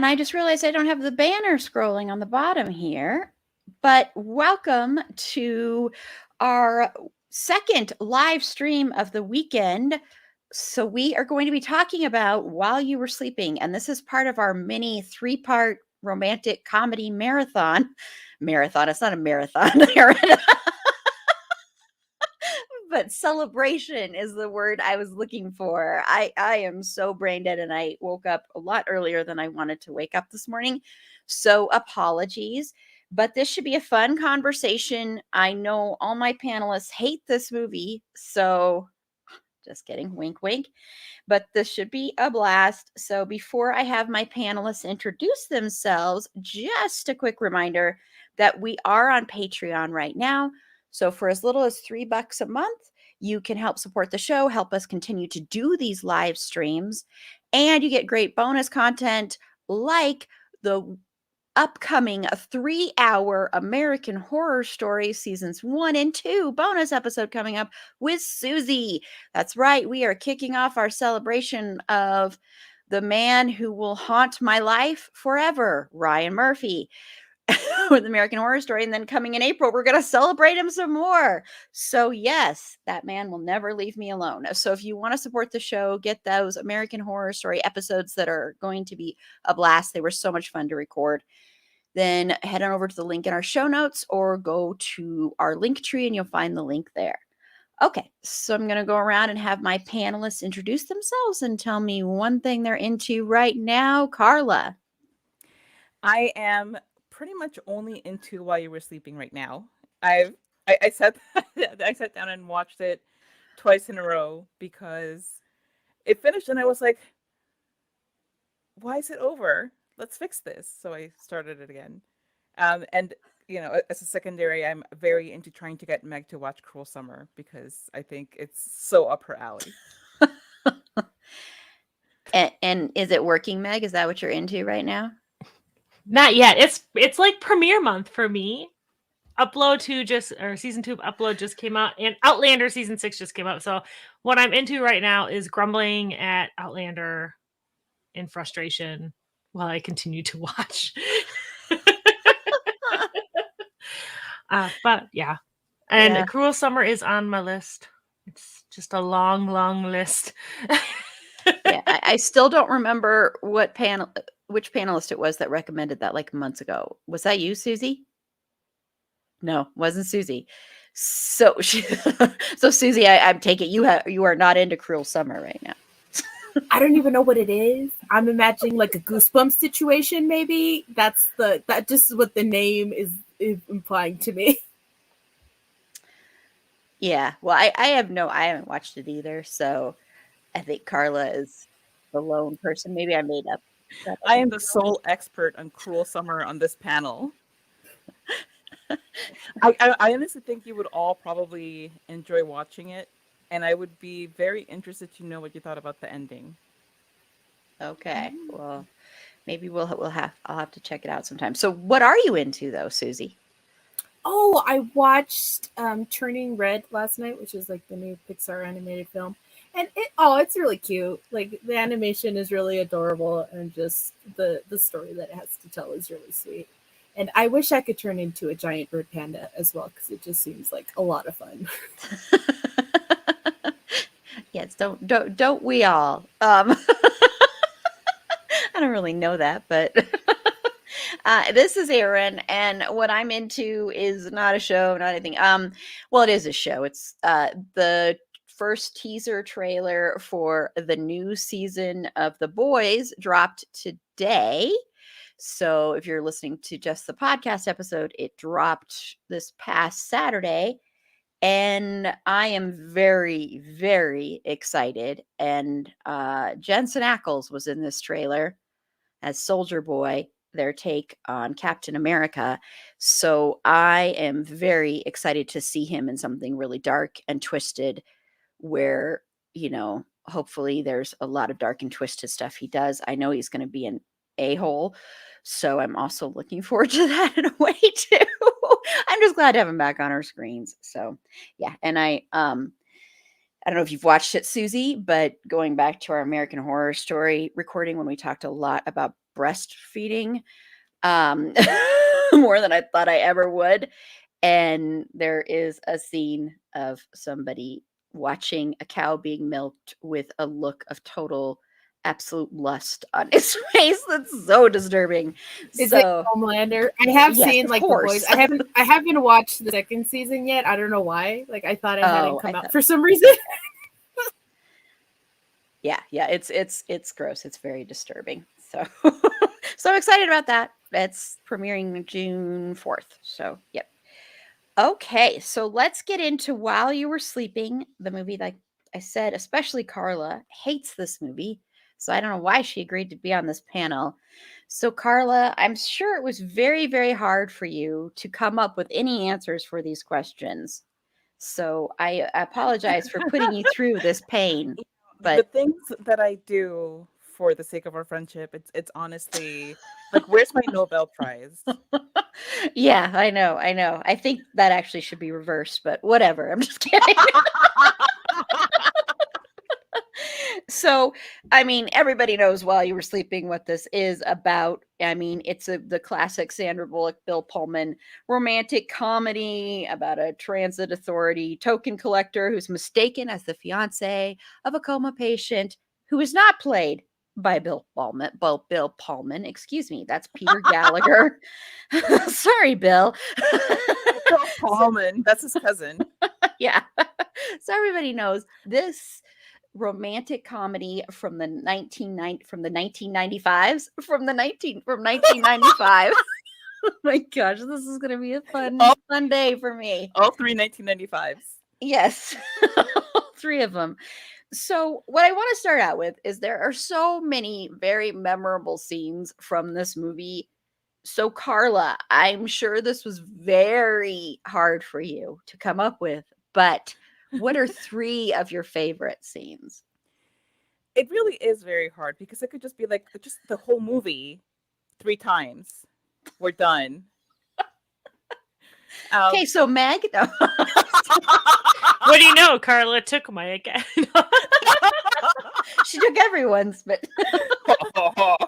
I just realized I don't have the banner scrolling on the bottom here. But welcome to our second live stream of the weekend. So, we are going to be talking about While You Were Sleeping, and this is part of our mini 3-part romantic comedy marathon. Marathon, it's not a marathon, Aaron. But celebration is the word I was looking for. I am so brain dead, and I woke up a lot earlier than I wanted to wake up this morning. So apologies, but this should be a fun conversation. I know all my panelists hate this movie, so just kidding, wink, wink. But this should be a blast. So before I have my panelists introduce themselves, just a quick reminder that we are on Patreon right now. So for as little as $3 a month, you can help support the show, help us continue to do these live streams, and you get great bonus content like the upcoming 3-hour American Horror Story seasons 1 and 2 bonus episode coming up with Susie. That's right, we are kicking off our celebration of the man who will haunt my life forever, Ryan Murphy, with American Horror Story. And then coming in April, we're going to celebrate him some more. So yes, that man will never leave me alone. So if you want to support the show, get those American Horror Story episodes that are going to be a blast. They were so much fun to record. Then head on over to the link in our show notes or go to our link tree and you'll find the link there. Okay, so I'm going to go around and have my panelists introduce themselves and tell me one thing they're into right now. Carla. I am pretty much only into While You Were Sleeping right now. I sat I sat down and watched it twice in a row because it finished and I was like, why is it over? Let's fix this. So I started it again. And as a secondary, I'm very into trying to get Meg to watch Cruel Summer because I think it's so up her alley. And is it working, Meg? Is that what you're into right now? Not yet. It's like premiere month for me. Season 2 upload just came out, and Outlander season 6 just came out. So what I'm into right now is grumbling at Outlander in frustration while I continue to watch. But yeah. And Cruel Summer is on my list. It's just a long, long list. Yeah, I still don't remember which panelist it was that recommended that like months ago. Was that you, Susie? No, wasn't Susie. So Susie, I take it you are not into Cruel Summer right now. I don't even know what it is. I'm imagining like a Goosebumps situation, maybe. That just is what the name is implying to me. Yeah, well, I haven't watched it either, so I think Carla is the lone person. Maybe I made up. I am the sole expert on Cruel Summer on this panel. I honestly think you would all probably enjoy watching it, and I would be very interested to know what you thought about the ending. Okay, well, maybe I'll have to check it out sometime. So, what are you into though, Susie? Oh, I watched Turning Red last night, which is like the new Pixar animated film. And it's really cute. Like the animation is really adorable, and just the story that it has to tell is really sweet. And I wish I could turn into a giant bird panda as well, because it just seems like a lot of fun. Yes, don't we all? I don't really know that, but this is Erin, and what I'm into is not a show, not anything. Well, it is a show. It's the first teaser trailer for the new season of The Boys dropped today. So if you're listening to just the podcast episode, it dropped this past Saturday. And I am very, very excited. And Jensen Ackles was in this trailer as Soldier Boy, their take on Captain America. So I am very excited to see him in something really dark and twisted where, hopefully there's a lot of dark and twisted stuff he does. I know he's going to be an a-hole. So I'm also looking forward to that in a way too. I'm just glad to have him back on our screens. So yeah. And I don't know if you've watched it, Susie, but going back to our American Horror Story recording when we talked a lot about breastfeeding um, more than I thought I ever would. And there is a scene of somebody watching a cow being milked with a look of total absolute lust on his face. That's so disturbing. Is it So Homelander? I have yes, seen of like the course. boys. I haven't watched the second season yet. I don't know why. Like I thought it hadn't Oh, come I out thought, for some reason. yeah, it's gross. It's very disturbing. So so I'm excited about that. It's premiering June 4th. So yep. Okay, so let's get into While You Were Sleeping, the movie. Like I said, especially Carla hates this movie. So I don't know why she agreed to be on this panel. So, Carla, I'm sure it was very, very hard for you to come up with any answers for these questions. So I apologize for putting you through this pain. The But things that I do for the sake of our friendship, it's honestly like, where's my Nobel Prize? yeah, I know, I know. I think that actually should be reversed, but whatever. I'm just kidding. So, I mean, everybody knows While You Were Sleeping what this is about. I mean, it's the classic Sandra Bullock, Bill Pullman romantic comedy about a transit authority token collector who's mistaken as the fiance of a coma patient who is not played by Bill Pullman, excuse me, that's Peter Gallagher. Sorry, Bill. Bill Pullman, that's his cousin. Yeah. So everybody knows this romantic comedy from the 1995. Oh my gosh, this is gonna be a fun day for me. All three 1995s. Yes. All three of them. So what I want to start out with is there are so many very memorable scenes from this movie. So Carla, I'm sure this was very hard for you to come up with, but what are three of your favorite scenes? It really is very hard because it could just be like just the whole movie 3 times. We're done. Okay, so Meg, no. What do you know? Carla took my again. She took everyone's, but well,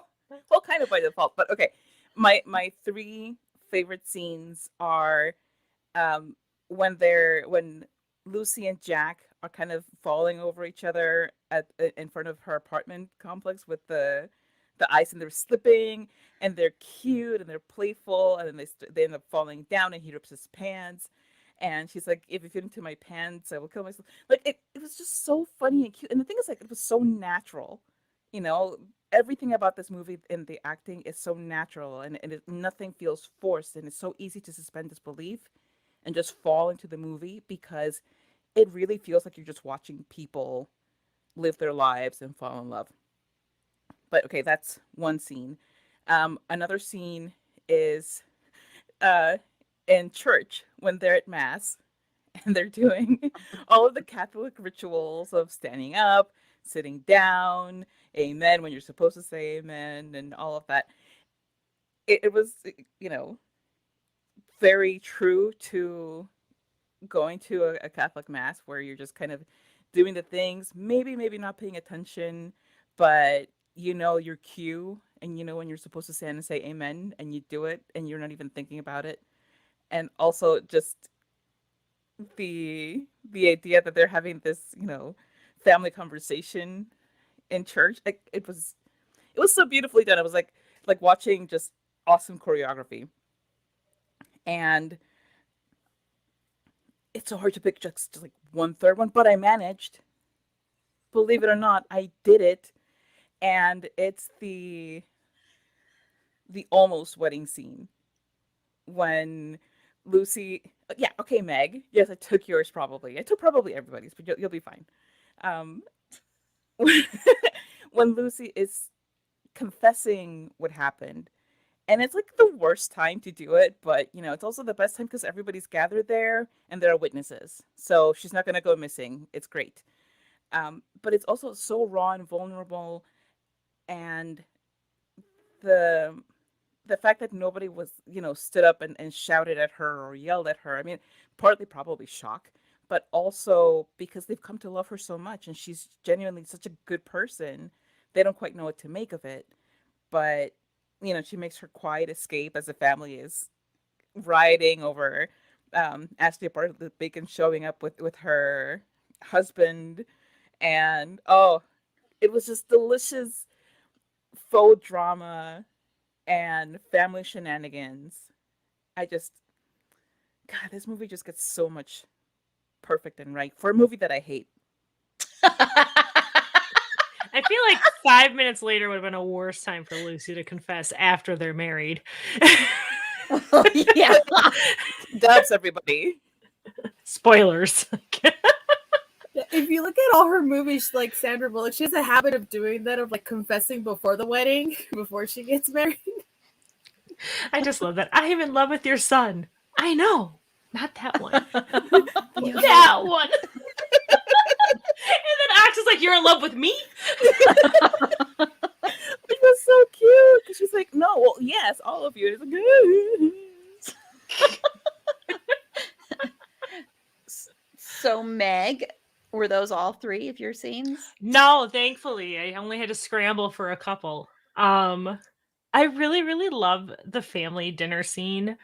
kind of by default, but okay. My three favorite scenes are when Lucy and Jack are kind of falling over each other in front of her apartment complex with the ice, and they're slipping, and they're cute and they're playful, and then they end up falling down, and he rips his pants, and she's like, "If you fit into my pants, I will kill myself." Like it was just so funny and cute, and the thing is, like, it was so natural, you know. Everything about this movie and the acting is so natural, and nothing feels forced, and it's so easy to suspend disbelief and just fall into the movie because it really feels like you're just watching people live their lives and fall in love. But okay, that's one scene. Another scene is uh, in church when they're at mass and they're doing all of the Catholic rituals of standing up, sitting down, amen when you're supposed to say amen, and all of that. It was, you know, very true to going to a Catholic mass where you're just kind of doing the things, maybe not paying attention, but you know your cue, and you know when you're supposed to stand and say amen, and you do it, and you're not even thinking about it. And also just the idea that they're having this, you know, family conversation in church. Like it was so beautifully done. It was like watching just awesome choreography. And it's so hard to pick just like one third one, but I managed. Believe it or not, I did it. And it's the almost wedding scene when Lucy, yeah, okay, Meg. Yes, I took yours probably. I took probably everybody's, but you'll be fine. Um, when Lucy is confessing what happened, and it's like the worst time to do it, but you know, it's also the best time because everybody's gathered there and there are witnesses. So she's not gonna go missing. It's great. But it's also so raw and vulnerable, and the the fact that nobody was, you know, stood up and shouted at her or yelled at her. I mean, partly probably shock, but also because they've come to love her so much and she's genuinely such a good person. They don't quite know what to make of it. But she makes her quiet escape as the family is riding over Ashley Bartlett Bacon showing up with her husband, and it was just delicious faux drama and family shenanigans. God, this movie just gets so much perfect and right for a movie that I hate. I feel like 5 minutes later would have been a worse time for Lucy to confess after they're married. Yeah. Dubs, everybody. Spoilers. If you look at all her movies, like Sandra Bullock, she has a habit of doing that, of like confessing before the wedding, before she gets married. I just love that. I am in love with your son. I know. Not that one. Yeah. That one. And then Axe is like, you're in love with me? It was so cute. Because she's like, no, well, yes, all of you. It's like, So Meg, were those all three of your scenes? No, thankfully. I only had to scramble for a couple. I really, really love the family dinner scene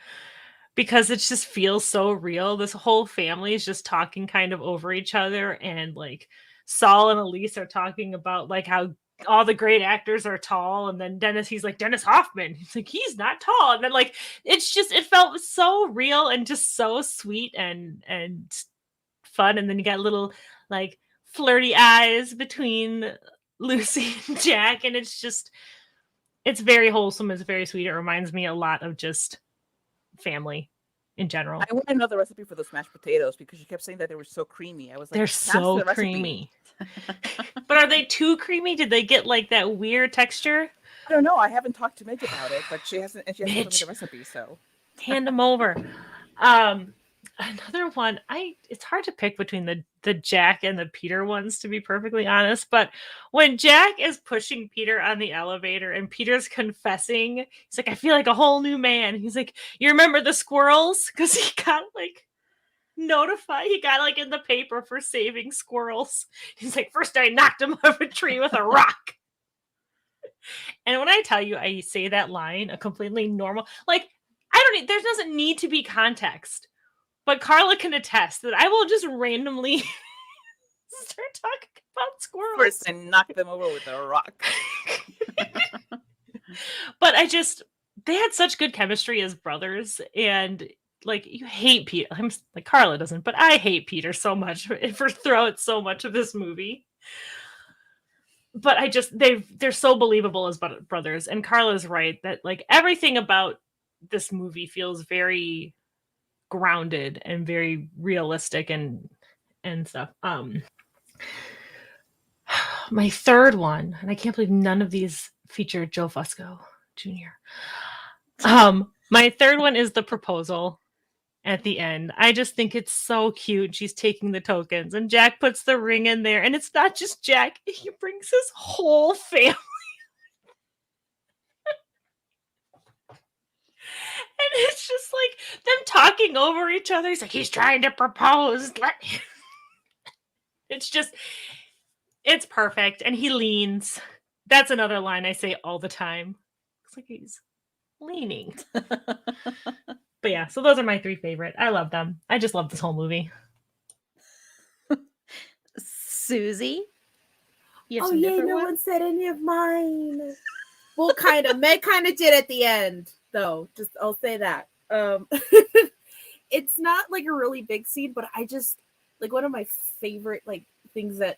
because it just feels so real. This whole family is just talking kind of over each other, and like Saul and Elise are talking about like how all the great actors are tall, and then he's like Dennis Hoffman. He's like, he's not tall. And then like it felt so real and just so sweet and fun. And then you got little like flirty eyes between Lucy and Jack, and it's very wholesome. It's very sweet. It reminds me a lot of just family in general. I want another recipe for those mashed potatoes because you kept saying that they were so creamy. I was like, They're pass so the recipe. creamy. But are they too creamy? Did they get like that weird texture? I don't know. I haven't talked to Midge about it, but she hasn't told me Midge. the recipe, so. Hand them over. Another one, it's hard to pick between the Jack and the Peter ones, to be perfectly honest, but when Jack is pushing Peter on the elevator and Peter's confessing, he's like, I feel like a whole new man. He's like, you remember the squirrels? Because he got like notified, he got like in the paper for saving squirrels. He's like, first I knocked him off a tree with a rock. And when I tell you I say that line, a completely normal, like, there doesn't need to be context. But Carla can attest that I will just randomly start talking about squirrels. First, I knock them over with a rock. But they had such good chemistry as brothers, and like you hate Peter. I'm like, Carla doesn't, but I hate Peter so much for throughout so much of this movie. But they're so believable as brothers, and Carla's right that like everything about this movie feels very grounded and very realistic and stuff. My third one, and I can't believe none of these feature Joe Fusco Jr. My third one is the proposal at the end. I just think it's so cute. She's taking the tokens and Jack puts the ring in there, and it's not just Jack, he brings his whole family. And it's just like them talking over each other. He's like, he's trying to propose. It's perfect. And he leans. That's another line I say all the time. Looks like he's leaning. But yeah, so those are my three favorite. I love them. I just love this whole movie. Susie? Oh yeah, no one said any of mine. Well, kind of. Meg kind of did at the end, though. Just I'll say that. It's not like a really big scene, but I just like one of my favorite like things that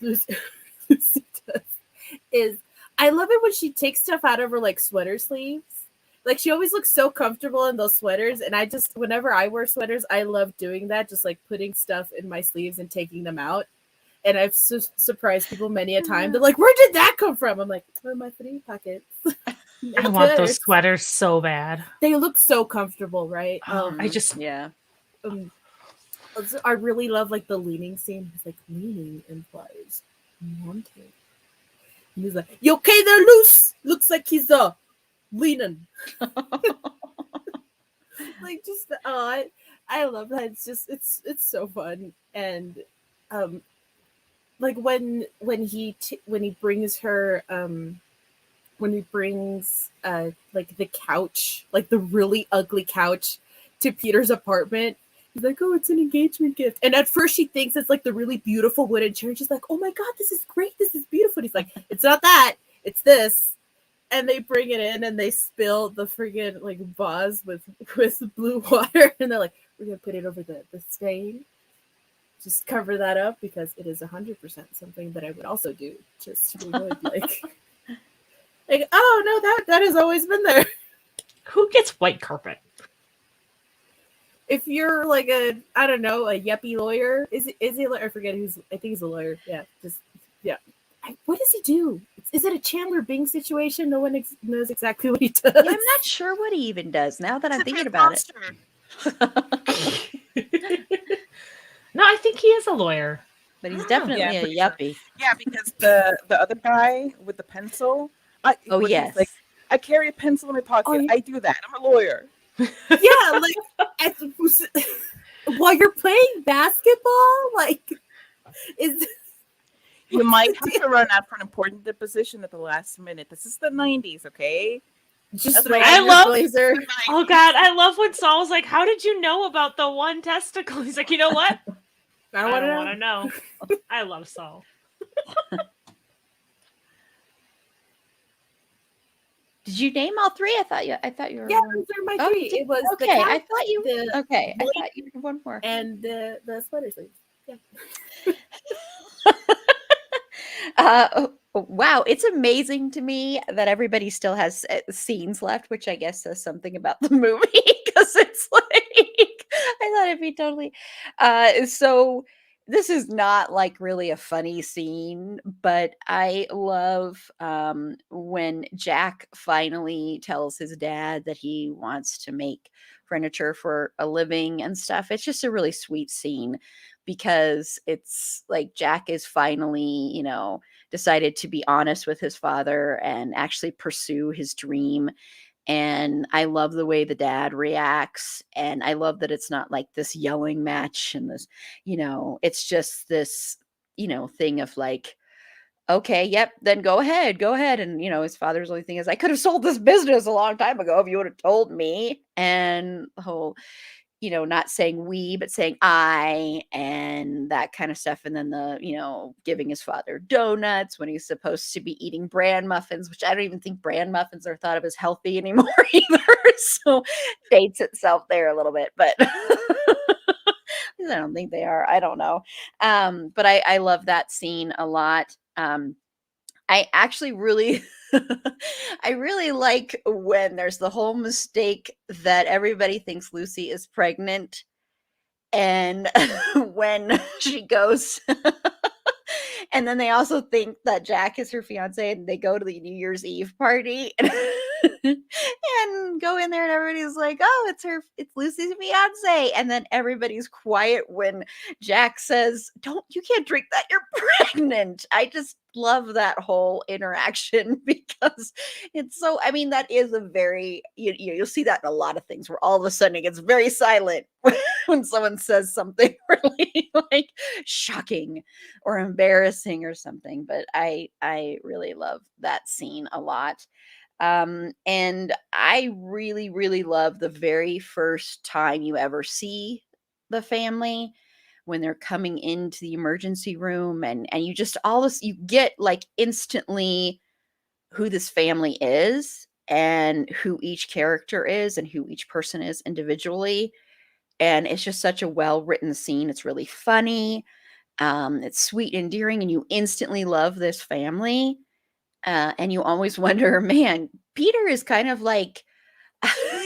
Lucy does is I love it when she takes stuff out of her like sweater sleeves. Like she always looks so comfortable in those sweaters, and I just whenever I wear sweaters, I love doing that, just like putting stuff in my sleeves and taking them out. And I've surprised people many a time. They're like, "Where did that come from?" I'm like, "From my three pockets." I want those sweaters so bad. They look so comfortable, right? Yeah. I really love like the leaning scene. It's like leaning implies wanting. And he's like, "You okay there, Luce? Looks like he's leaning." Like just I love that. It's just it's so fun. And like when he brings her when he brings like the couch, like the really ugly couch, to Peter's apartment. He's like, "Oh, it's an engagement gift." And at first she thinks it's like the really beautiful wooden chair. And she's like, "Oh my God, this is great. This is beautiful." And he's like, "It's not that. It's this." And they bring it in and they spill the friggin' like vase with blue water. And they're like, "We're going to put it over the stain. Just cover that up because it is 100% something that I would also do." Just to really be like, "Oh no, that has always been there." Who gets white carpet? If you're like a yuppie lawyer, is he? I forget who's. I think he's a lawyer. Yeah, yeah. What does he do? Is it a Chandler Bing situation? No one knows exactly what he does. Yeah, I'm not sure what he even does now that I'm thinking about it. No, I think he is a lawyer. But he's definitely a pretty yuppie. Sure. Yeah, because the other guy with the pencil. Oh, yes. Like, I carry a pencil in my pocket. Oh, yeah. I do that. I'm a lawyer. Yeah, like while you're playing basketball, like is. You might have to run out for an important deposition at the last minute. This is the 90s, okay? Just That's I love- blazer. Oh God, I love when Saul was like, "How did you know about the one testicle?" He's like, "You know what? I don't want want to to know. know." I love Saul. Did you name all three? I thought you were. Yeah, those are my three. did- It was okay. the I couch, thought you. the Okay, I blade, thought you had one more. and the sweater sleeves. Yeah. Wow, it's amazing to me that everybody still has scenes left, which I guess says something about the movie because it's like I thought it'd be totally. So this is not like really a funny scene, but I love when Jack finally tells his dad that he wants to make furniture for a living and stuff. It's just a really sweet scene because it's like Jack is finally, decided to be honest with his father and actually pursue his dream. And I love the way the dad reacts. And I love that it's not like this yelling match and this, it's just this, thing of like, okay, yep, then go ahead. And, his father's only thing is, I could have sold this business a long time ago if you would have told me. And the whole, not saying we, but saying I and that kind of stuff. And then the, giving his father donuts when he's supposed to be eating bran muffins, which I don't even think bran muffins are thought of as healthy anymore either. So dates itself there a little bit, but I don't think they are. I don't know. But I love that scene a lot. I actually really I really like when there's the whole mistake that everybody thinks Lucy is pregnant and when she goes and then they also think that Jack is her fiance and they go to the New Year's Eve party and go in there and everybody's like, "Oh, it's Lucy's fiance." And then everybody's quiet when Jack says, "You can't drink that, you're pregnant." I just love that whole interaction because it's so, that is a very, you'll see that in a lot of things where all of a sudden it gets very silent when someone says something really like shocking or embarrassing or something. But I really love that scene a lot. And I really, really love the very first time you ever see the family when they're coming into the emergency room and you just you get like instantly who this family is and who each character is and who each person is individually. And it's just such a well-written scene. It's really funny. It's sweet, endearing, and you instantly love this family. And you always wonder, man, Peter is kind of like,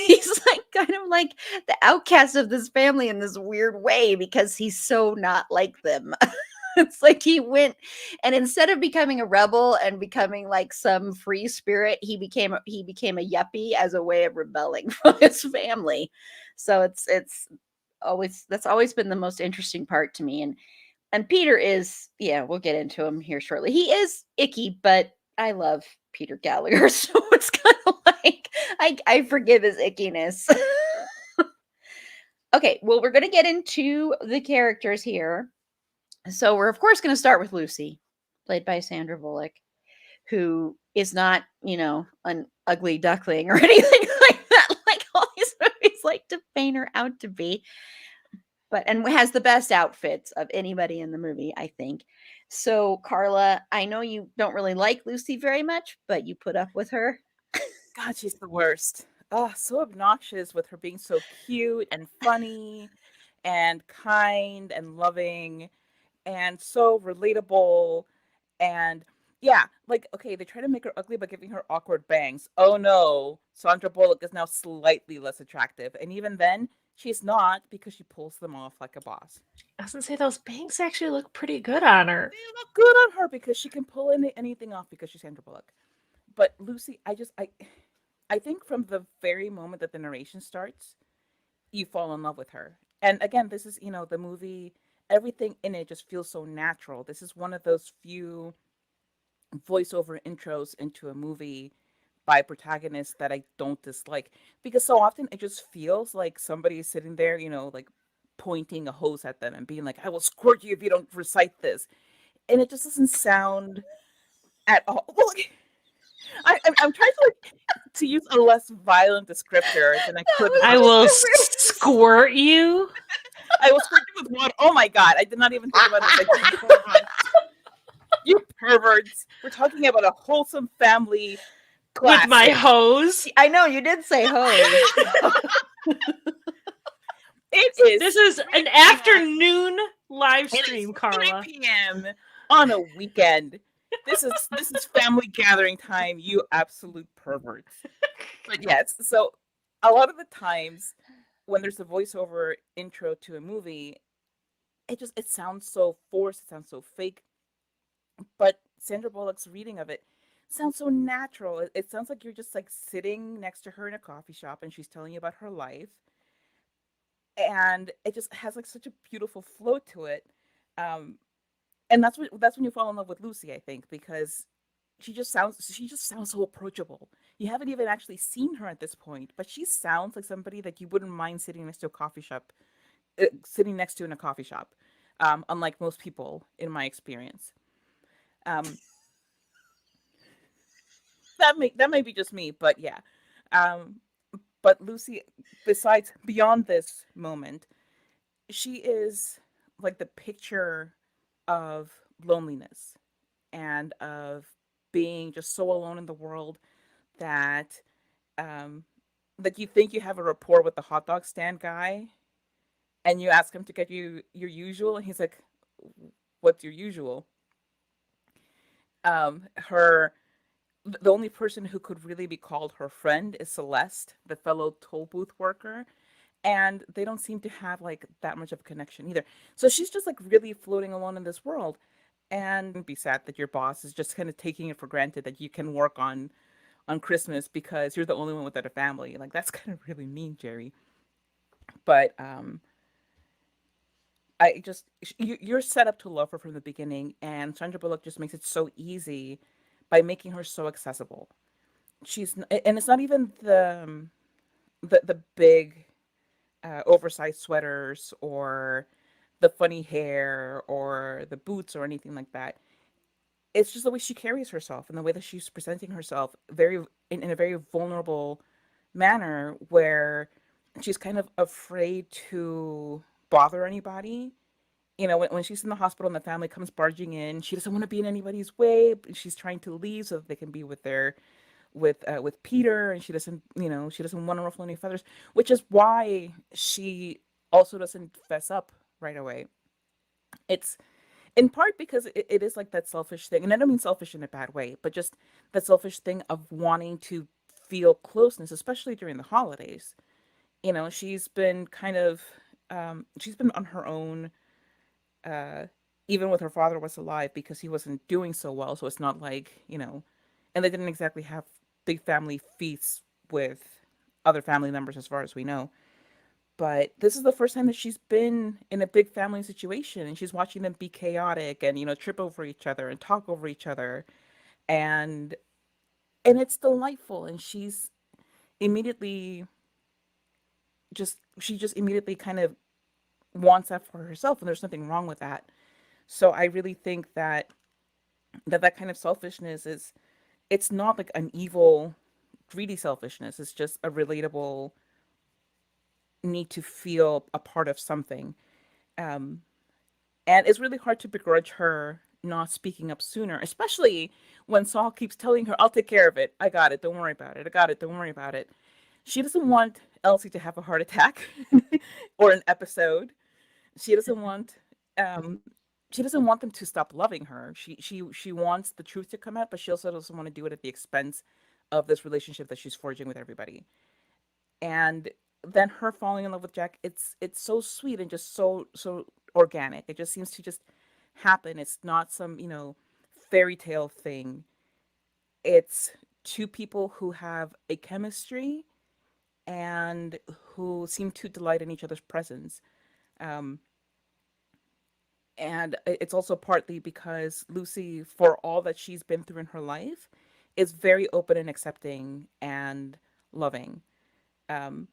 he's like kind of like the outcast of this family in this weird way because he's so not like them. It's like he went and instead of becoming a rebel and becoming like some free spirit, he became a yuppie as a way of rebelling from his family. So it's that's always been the most interesting part to me. And Peter is, yeah, we'll get into him here shortly. He is icky, but I love Peter Gallagher, so it's kind of like I forgive his ickiness. Okay, well, we're going to get into the characters here. So we're, of course, going to start with Lucy, played by Sandra Bullock, who is not, an ugly duckling or anything like that, like all these movies like to paint her out to be. But and has the best outfits of anybody in the movie, I think. So, Carla, I know you don't really like Lucy very much, but you put up with her. God, she's the worst. Oh, so obnoxious with her being so cute and funny and kind and loving and so relatable. And yeah, like, okay, they try to make her ugly by giving her awkward bangs. Oh no, Sandra Bullock is now slightly less attractive. And even then, she's not because she pulls them off like a boss. I was gonna say those bangs actually look pretty good on her. They look good on her because she can pull anything off because she's Sandra Bullock. But Lucy, I think from the very moment that the narration starts, you fall in love with her. And again, this is, the movie, everything in it just feels so natural. This is one of those few voiceover intros into a movie by protagonists that I don't dislike, because so often it just feels like somebody is sitting there, like pointing a hose at them and being like, I will squirt you if you don't recite this. And it just doesn't sound at all. Well, I'm trying to use a less violent descriptor than I could. I will squirt you. I will squirt you with water. Oh my god! I did not even think about it. Like, you perverts! We're talking about a wholesome family classic. With my hose. I know you did say hose. It is. This is an afternoon live stream, It is Carla. 3 p.m. on a weekend. This is family gathering time, you absolute perverts. But yes, so a lot of the times when there's a voiceover intro to a movie, it sounds so forced, it sounds so fake. But Sandra Bullock's reading of it sounds so natural. It sounds like you're just like sitting next to her in a coffee shop and she's telling you about her life. And it just has like such a beautiful flow to it. And that's when you fall in love with Lucy, I think, because she just sounds so approachable. You haven't even actually seen her at this point, but she sounds like somebody that you wouldn't mind sitting next to in a coffee shop. Unlike most people in my experience. That may be just me, but yeah. But Lucy, beyond this moment, she is like the picture of loneliness and of being just so alone in the world that like you think you have a rapport with the hot dog stand guy and you ask him to get you your usual and he's like, what's your usual? Her The only person who could really be called her friend is Celeste, the fellow toll booth worker, and they don't seem to have like that much of a connection either. So she's just like really floating alone in this world, and be sad that your boss is just kind of taking it for granted that you can work on Christmas because you're the only one without a family. Like that's kind of really mean, Jerry. But you're set up to love her from the beginning, and Sandra Bullock just makes it so easy by making her so accessible. And it's not even the big oversized sweaters or the funny hair or the boots or anything like that. It's just the way she carries herself and the way that she's presenting herself in a very vulnerable manner where she's kind of afraid to bother anybody. When she's in the hospital and the family comes barging in, she doesn't want to be in anybody's way. She's trying to leave so that they can be with Peter, and she doesn't want to ruffle any feathers, which is why she also doesn't fess up right away. It's in part because it is like that selfish thing, and I don't mean selfish in a bad way, but just that selfish thing of wanting to feel closeness, especially during the holidays. She's been she's been on her own, even with her father was alive because he wasn't doing so well. So it's not like, and they didn't exactly have big family feasts with other family members as far as we know. But this is the first time that she's been in a big family situation and she's watching them be chaotic and, trip over each other and talk over each other. And it's delightful. And immediately she just immediately kind of wants that for herself, and there's nothing wrong with that. So I really think that kind of selfishness it's not like an evil, greedy selfishness. It's just a relatable need to feel a part of something. Um, and it's really hard to begrudge her not speaking up sooner, especially when Saul keeps telling her, I'll take care of it. I got it. Don't worry about it. I got it. Don't worry about it. She doesn't want Elsie to have a heart attack or an episode. She doesn't want um she doesn't want them to stop loving her. She wants the truth to come out, but she also doesn't want to do it at the expense of this relationship that she's forging with everybody. And then her falling in love with Jack, it's so sweet and just so organic. It just seems to just happen. It's not some, fairy tale thing. It's two people who have a chemistry and who seem to delight in each other's presence. Um, and it's also partly because Lucy, for all that she's been through in her life, is very open and accepting and loving. Um,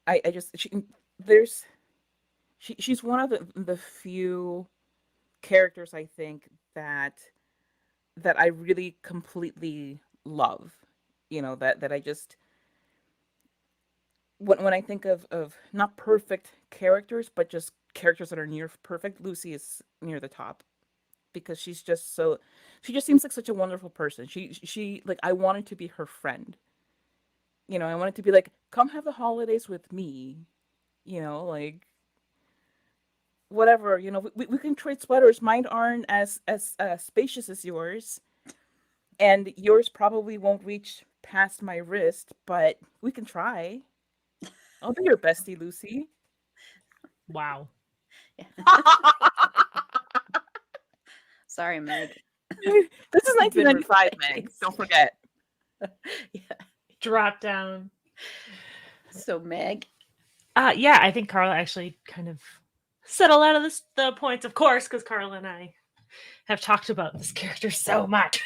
I just there's she's one of the few characters I think that I really completely love. That I just when I think of not perfect characters, but just characters that are near perfect, Lucy is near the top because she just seems like such a wonderful person. She like I wanted to be her friend. I wanted to be like, come have the holidays with me. Like whatever. We can trade sweaters. Mine aren't as spacious as yours, and yours probably won't reach past my wrist, but we can try. I'll be your bestie, Lucy. Wow. Sorry, Meg. This is You've been 1995, Meg. replaced. Don't forget. Yeah. Drop down. So, Meg. Yeah, I think Carla actually kind of said a lot of the points, of course, because Carla and I have talked about this character so much.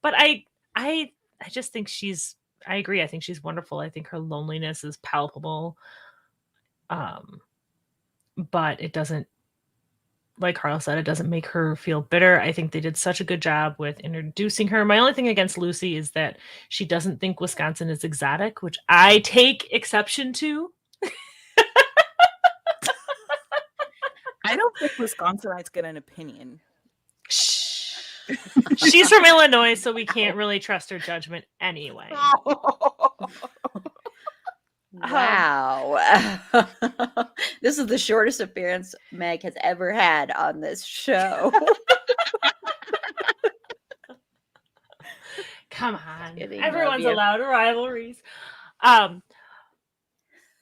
But I just think I agree. I think she's wonderful. I think her loneliness is palpable. But it doesn't, like Carla said, it doesn't make her feel bitter. I think they did such a good job with introducing her. My only thing against Lucy is that she doesn't think Wisconsin is exotic, which I take exception to. I don't think Wisconsinites get an opinion. Shh. She's from Illinois, so we can't really trust her judgment anyway. Wow. This is the shortest appearance Meg has ever had on this show. Come on. Kidding, Everyone's love you. allowed rivalries.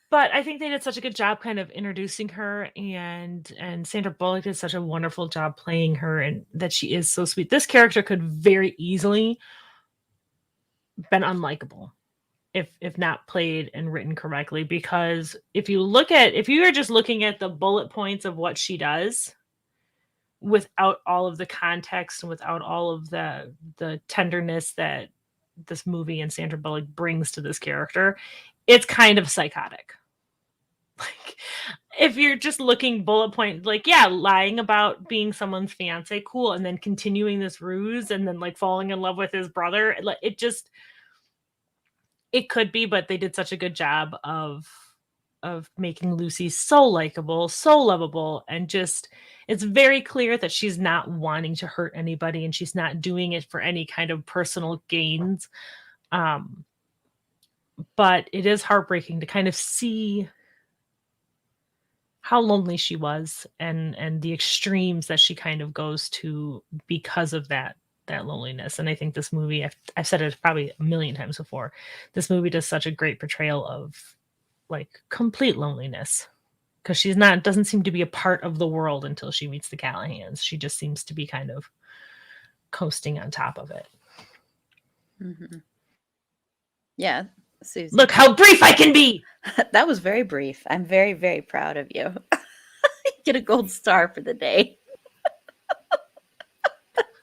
But I think they did such a good job kind of introducing her, and Sandra Bullock did such a wonderful job playing her, and that she is so sweet. This character could very easily been unlikable if not played and written correctly, because if you are just looking at the bullet points of what she does without all of the context and without all of the tenderness that this movie and Sandra Bullock brings to this character, it's kind of psychotic. Like, if you're just looking bullet point, like, yeah, lying about being someone's fiance, cool, and then continuing this ruse and then like falling in love with his brother, it could be, but they did such a good job of making Lucy so likable, so lovable, and just it's very clear that she's not wanting to hurt anybody and she's not doing it for any kind of personal gains. But it is heartbreaking to kind of see how lonely she was and the extremes that she kind of goes to because of that loneliness. And I think this movie, I've said it probably a million times before, this movie does such a great portrayal of like complete loneliness, because doesn't seem to be a part of the world until she meets the Callahans. She just seems to be kind of coasting on top of it. Mm-hmm. Yeah. Susie. Look how brief I can be. That was very brief. I'm very, very proud of you. Get a gold star for the day.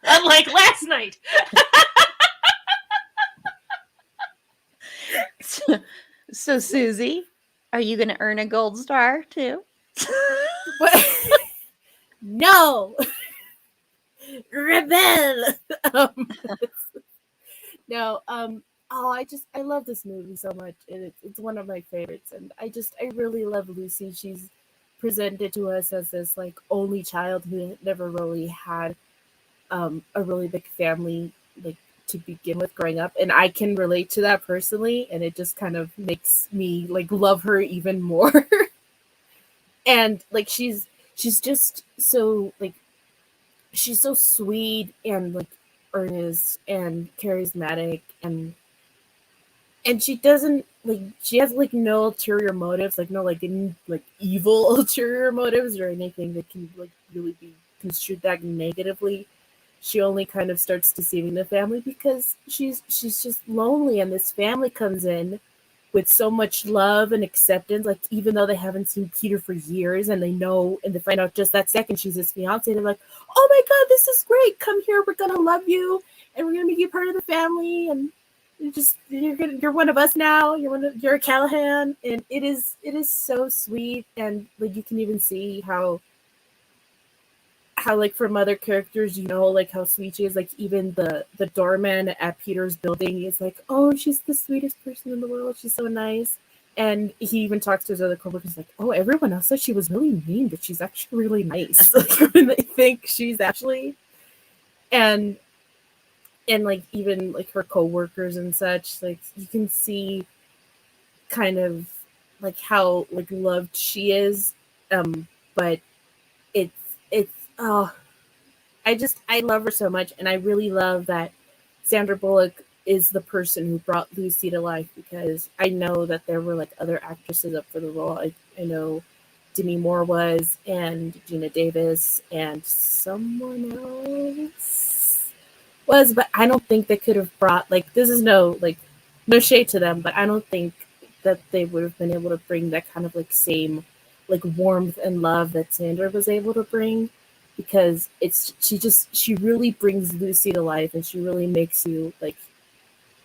Unlike last night. So, Susie, are you going to earn a gold star too? No. Rebel. No, oh, I love this movie so much, and it's one of my favorites, and I really love Lucy. She's presented to us as this like only child who never really had a really big family like to begin with growing up, and I can relate to that personally, and it just kind of makes me like love her even more. And like she's just so like she's so sweet and like earnest and charismatic, and she doesn't like she has like no ulterior motives, like no like like evil ulterior motives or anything that can like really be construed that negatively. She only kind of starts deceiving the family because she's just lonely, and this family comes in with so much love and acceptance, like even though they haven't seen Peter for years, and they know and they find out just that second she's his fiance, they're like, oh my god, this is great, come here, we're gonna love you and we're gonna make you part of the family, and you're one of us now, you're a Callahan. And it is so sweet, and like you can even see how like from other characters, like how sweet she is. Like even the doorman at Peter's building is like, oh, she's the sweetest person in the world, she's so nice. And he even talks to his other coworkers like, oh, everyone else says she was really mean, but she's actually really nice. Like when they think she's actually, and like even like her coworkers and such, like you can see kind of like how like loved she is. But it's it's oh, I love her so much, and I really love that Sandra Bullock is the person who brought Lucy to life, because I know that there were like other actresses up for the role. I know Demi Moore was, and Gina Davis, and someone else was, but I don't think they could have brought like, this is no shade to them, but I don't think that they would have been able to bring that kind of like same like warmth and love that Sandra was able to bring, because she really brings Lucy to life, and she really makes you like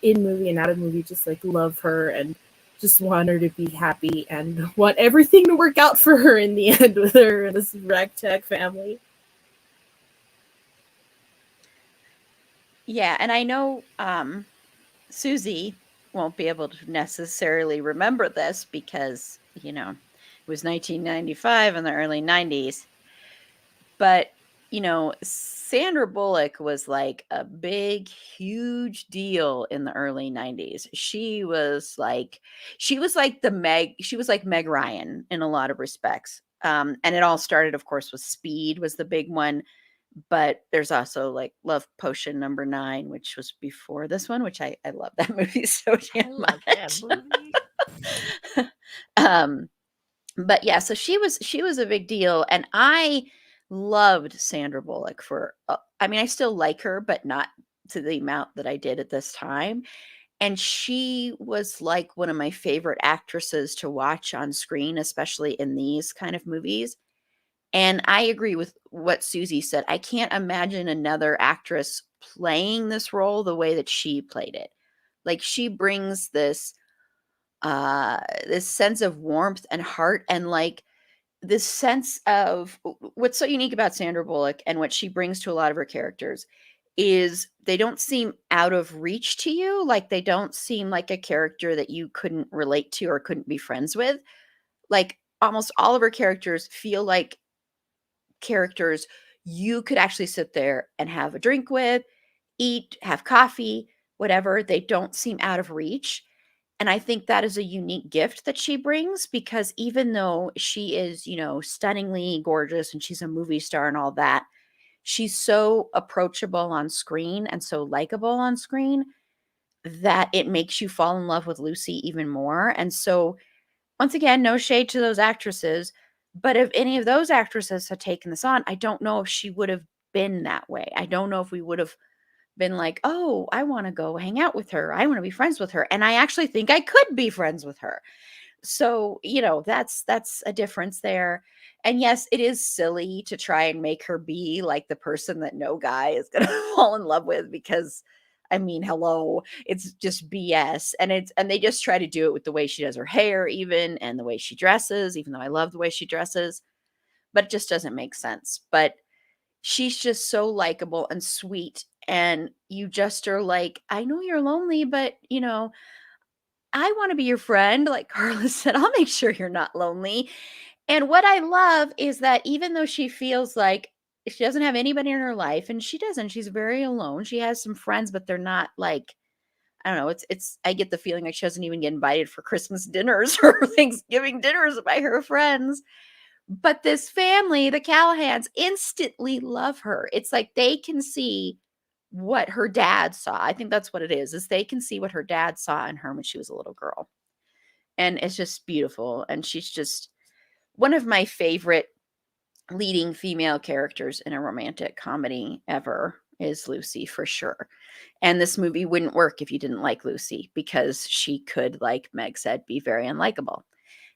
in movie and out of movie just like love her and just want her to be happy and want everything to work out for her in the end with her and this ragtag family. Yeah, and I know Susie won't be able to necessarily remember this because, it was 1995 in the early 90s. But, Sandra Bullock was like a big, huge deal in the early 90s. She was like Meg Ryan in a lot of respects. And it all started, of course, with Speed was the big one. But there's also like Love Potion #9, which was before this one, which I love that movie so I damn love that much. movie. But yeah, so she was a big deal, and I loved Sandra Bullock for. I mean, I still like her, but not to the amount that I did at this time. And she was like one of my favorite actresses to watch on screen, especially in these kind of movies. And I agree with what Susie said. I can't imagine another actress playing this role the way that she played it. Like she brings this sense of warmth and heart, and like this sense of what's so unique about Sandra Bullock and what she brings to a lot of her characters is they don't seem out of reach to you. Like they don't seem like a character that you couldn't relate to or couldn't be friends with. Like almost all of her characters feel like characters you could actually sit there and have a drink with, eat, have coffee, whatever. They don't seem out of reach. And I think that is a unique gift that she brings, because even though she is, stunningly gorgeous and she's a movie star and all that, she's so approachable on screen and so likable on screen that it makes you fall in love with Lucy even more. And so, once again, no shade to those actresses, but if any of those actresses had taken this on, I don't know if she would have been that way. I don't know if we would have been like, "Oh, I wanna go hang out with her. I wanna be friends with her." And I actually think I could be friends with her. So, that's a difference there. And yes, it is silly to try and make her be like the person that no guy is gonna fall in love with, because I mean, hello, it's just BS. And they just try to do it with the way she does her hair even, and the way she dresses, even though I love the way she dresses, but it just doesn't make sense. But she's just so likable and sweet, and you just are like, I know you're lonely, but I want to be your friend. Like Carla said, I'll make sure you're not lonely. And what I love is that even though she feels like she doesn't have anybody in her life, and she doesn't, she's very alone. She has some friends, but they're not like, I don't know. It's I get the feeling like she doesn't even get invited for Christmas dinners or Thanksgiving dinners by her friends. But this family, the Callahans, instantly love her. It's like they can see what her dad saw. I think that's what it is they can see what her dad saw in her when she was a little girl. And it's just beautiful. And she's just one of my favorite leading female characters in a romantic comedy ever is Lucy for sure. And this movie wouldn't work if you didn't like Lucy because she could, like Meg said, be very unlikable.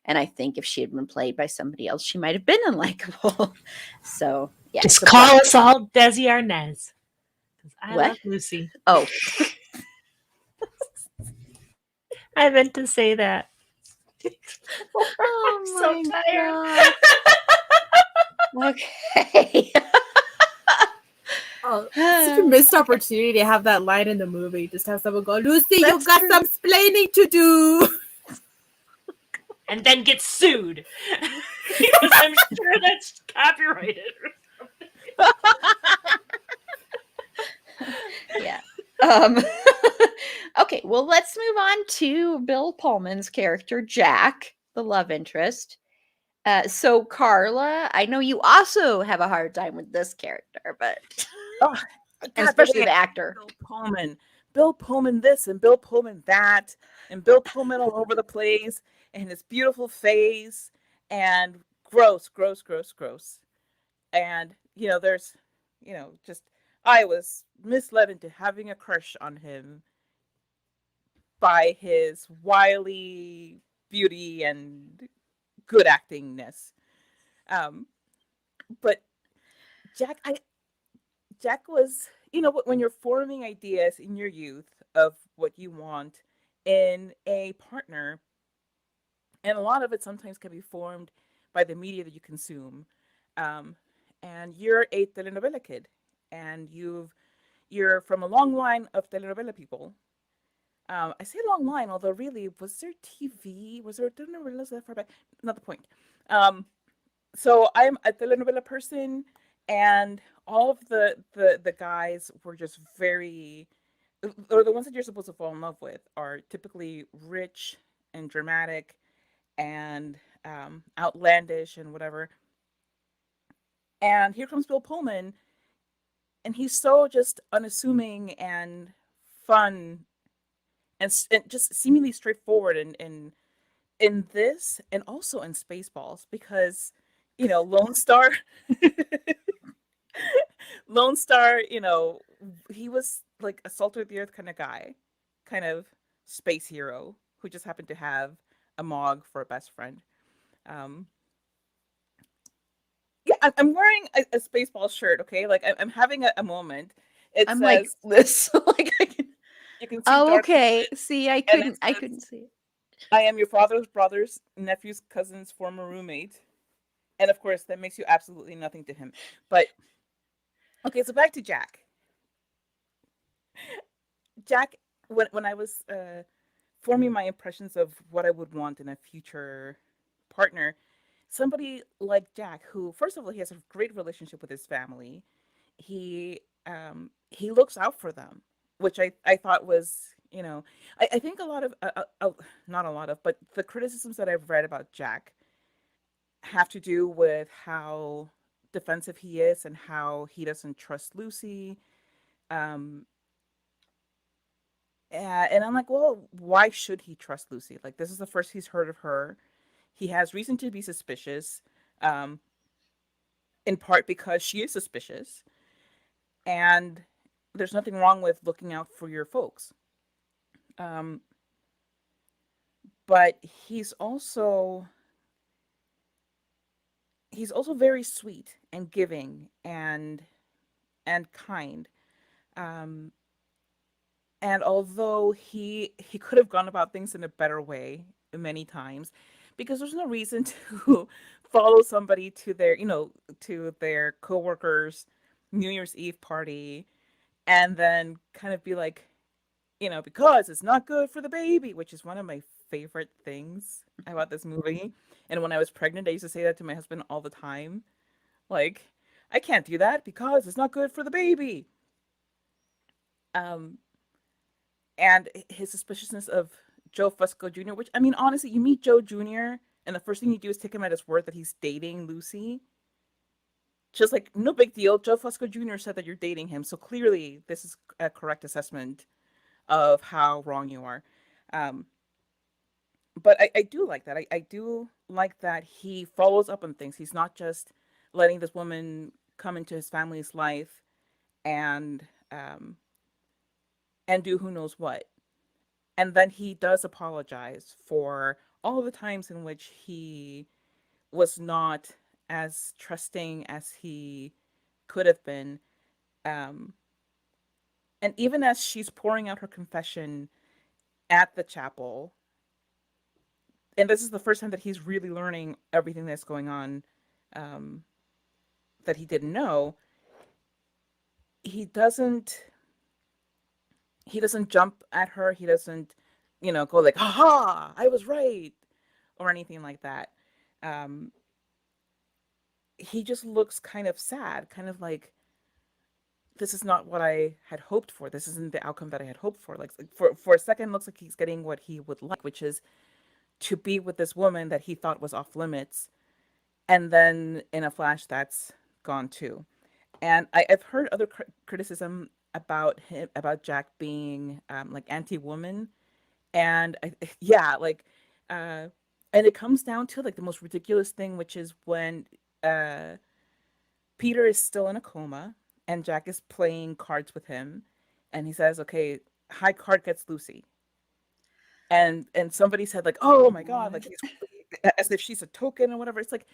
And I think if she had been played by somebody else, she might have been unlikable. So yeah. Just call us all Desi Arnaz. I What? love Lucy. Oh. I meant to say that. Oh I'm so my tired. God. Okay. Oh, such a missed opportunity to have that line in the movie. Just have someone go, Lucy, That's you got true. some explaining to do. And then get sued. Because I'm sure that's copyrighted. Yeah. Okay, well, let's move on to Bill Pullman's character, Jack, the love interest. So Carla, I know you also have a hard time with this character, but Oh, and God, especially way the actor. Bill Pullman this and Bill Pullman that, and Bill Pullman all over the place, and his beautiful face, and gross. And there's, just I was misled into having a crush on him by his wily beauty and good actingness. But Jack was, when you're forming ideas in your youth of what you want in a partner, and a lot of it sometimes can be formed by the media that you consume. And you're a telenovela kid, and you're from a long line of telenovela people. I say long line, although really, was there TV? Was there telenovelas that far back? Not the point. So I'm a telenovela person, and all of the guys were just very, or the ones that you're supposed to fall in love with are typically rich and dramatic and outlandish and whatever. And here comes Bill Pullman, and he's so just unassuming and fun and just seemingly straightforward in this, and also in Spaceballs, because Lone Star Lone Star, he was like a salt of the earth kind of guy, kind of space hero who just happened to have a Mog for a best friend. Yeah, I'm wearing a Spaceballs shirt. Okay, like I'm having a moment. I'm Says, like this. Like I can. You can see. Oh, okay. See, I couldn't see it. I am your father's brother's nephew's cousin's former roommate, and of course that makes you absolutely nothing to him. But okay, so back to Jack. Jack, when I was forming my impressions of what I would want in a future partner, somebody like Jack, who first of all, he has a great relationship with his family. He looks out for them, which I thought was, I think a lot of not a lot of, but the criticisms that I've read about Jack have to do with how defensive he is and how he doesn't trust Lucy. And I'm like, well, why should he trust Lucy? Like, this is the first he's heard of her. He has reason to be suspicious, in part because she is suspicious. And there's nothing wrong with looking out for your folks. But he's also very sweet and giving and kind. And although he could have gone about things in a better way many times, because there's no reason to follow somebody to their, to their coworkers' New Year's Eve party and then kind of be like, because it's not good for the baby, which is one of my favorite things about this movie. And when I was pregnant, I used to say that to my husband all the time. Like, I can't do that because it's not good for the baby. Um, and his suspiciousness of Joe Fusco Jr., which, I mean, honestly, you meet Joe Jr., and the first thing you do is take him at his word that he's dating Lucy. Just like, no big deal. Joe Fusco Jr. said that you're dating him, so clearly this is a correct assessment of how wrong you are. Um, but I do like that. I do like that he follows up on things. He's not just letting this woman come into his family's life and um, and do who knows what. And then he does apologize for all the times in which he was not as trusting as he could have been. Um, and even as she's pouring out her confession at the chapel, and this is the first time that he's really learning everything that's going on, um, that he didn't know, he doesn't jump at her. He doesn't, go like, "Ha, I was right," or anything like that. Um, he just looks kind of sad, kind of like, this is not what I had hoped for. This isn't the outcome that I had hoped for. Like for a second, looks like he's getting what he would like, which is to be with this woman that he thought was off limits, and then in a flash, that's gone too. And I've heard other criticism about him, about Jack being like anti-woman, and yeah, like, uh, and it comes down to like the most ridiculous thing, which is when uh, Peter is still in a coma, and Jack is playing cards with him, and he says, "Okay, high card gets Lucy," and somebody said like, "Oh my god," like as if she's a token or whatever. It's like,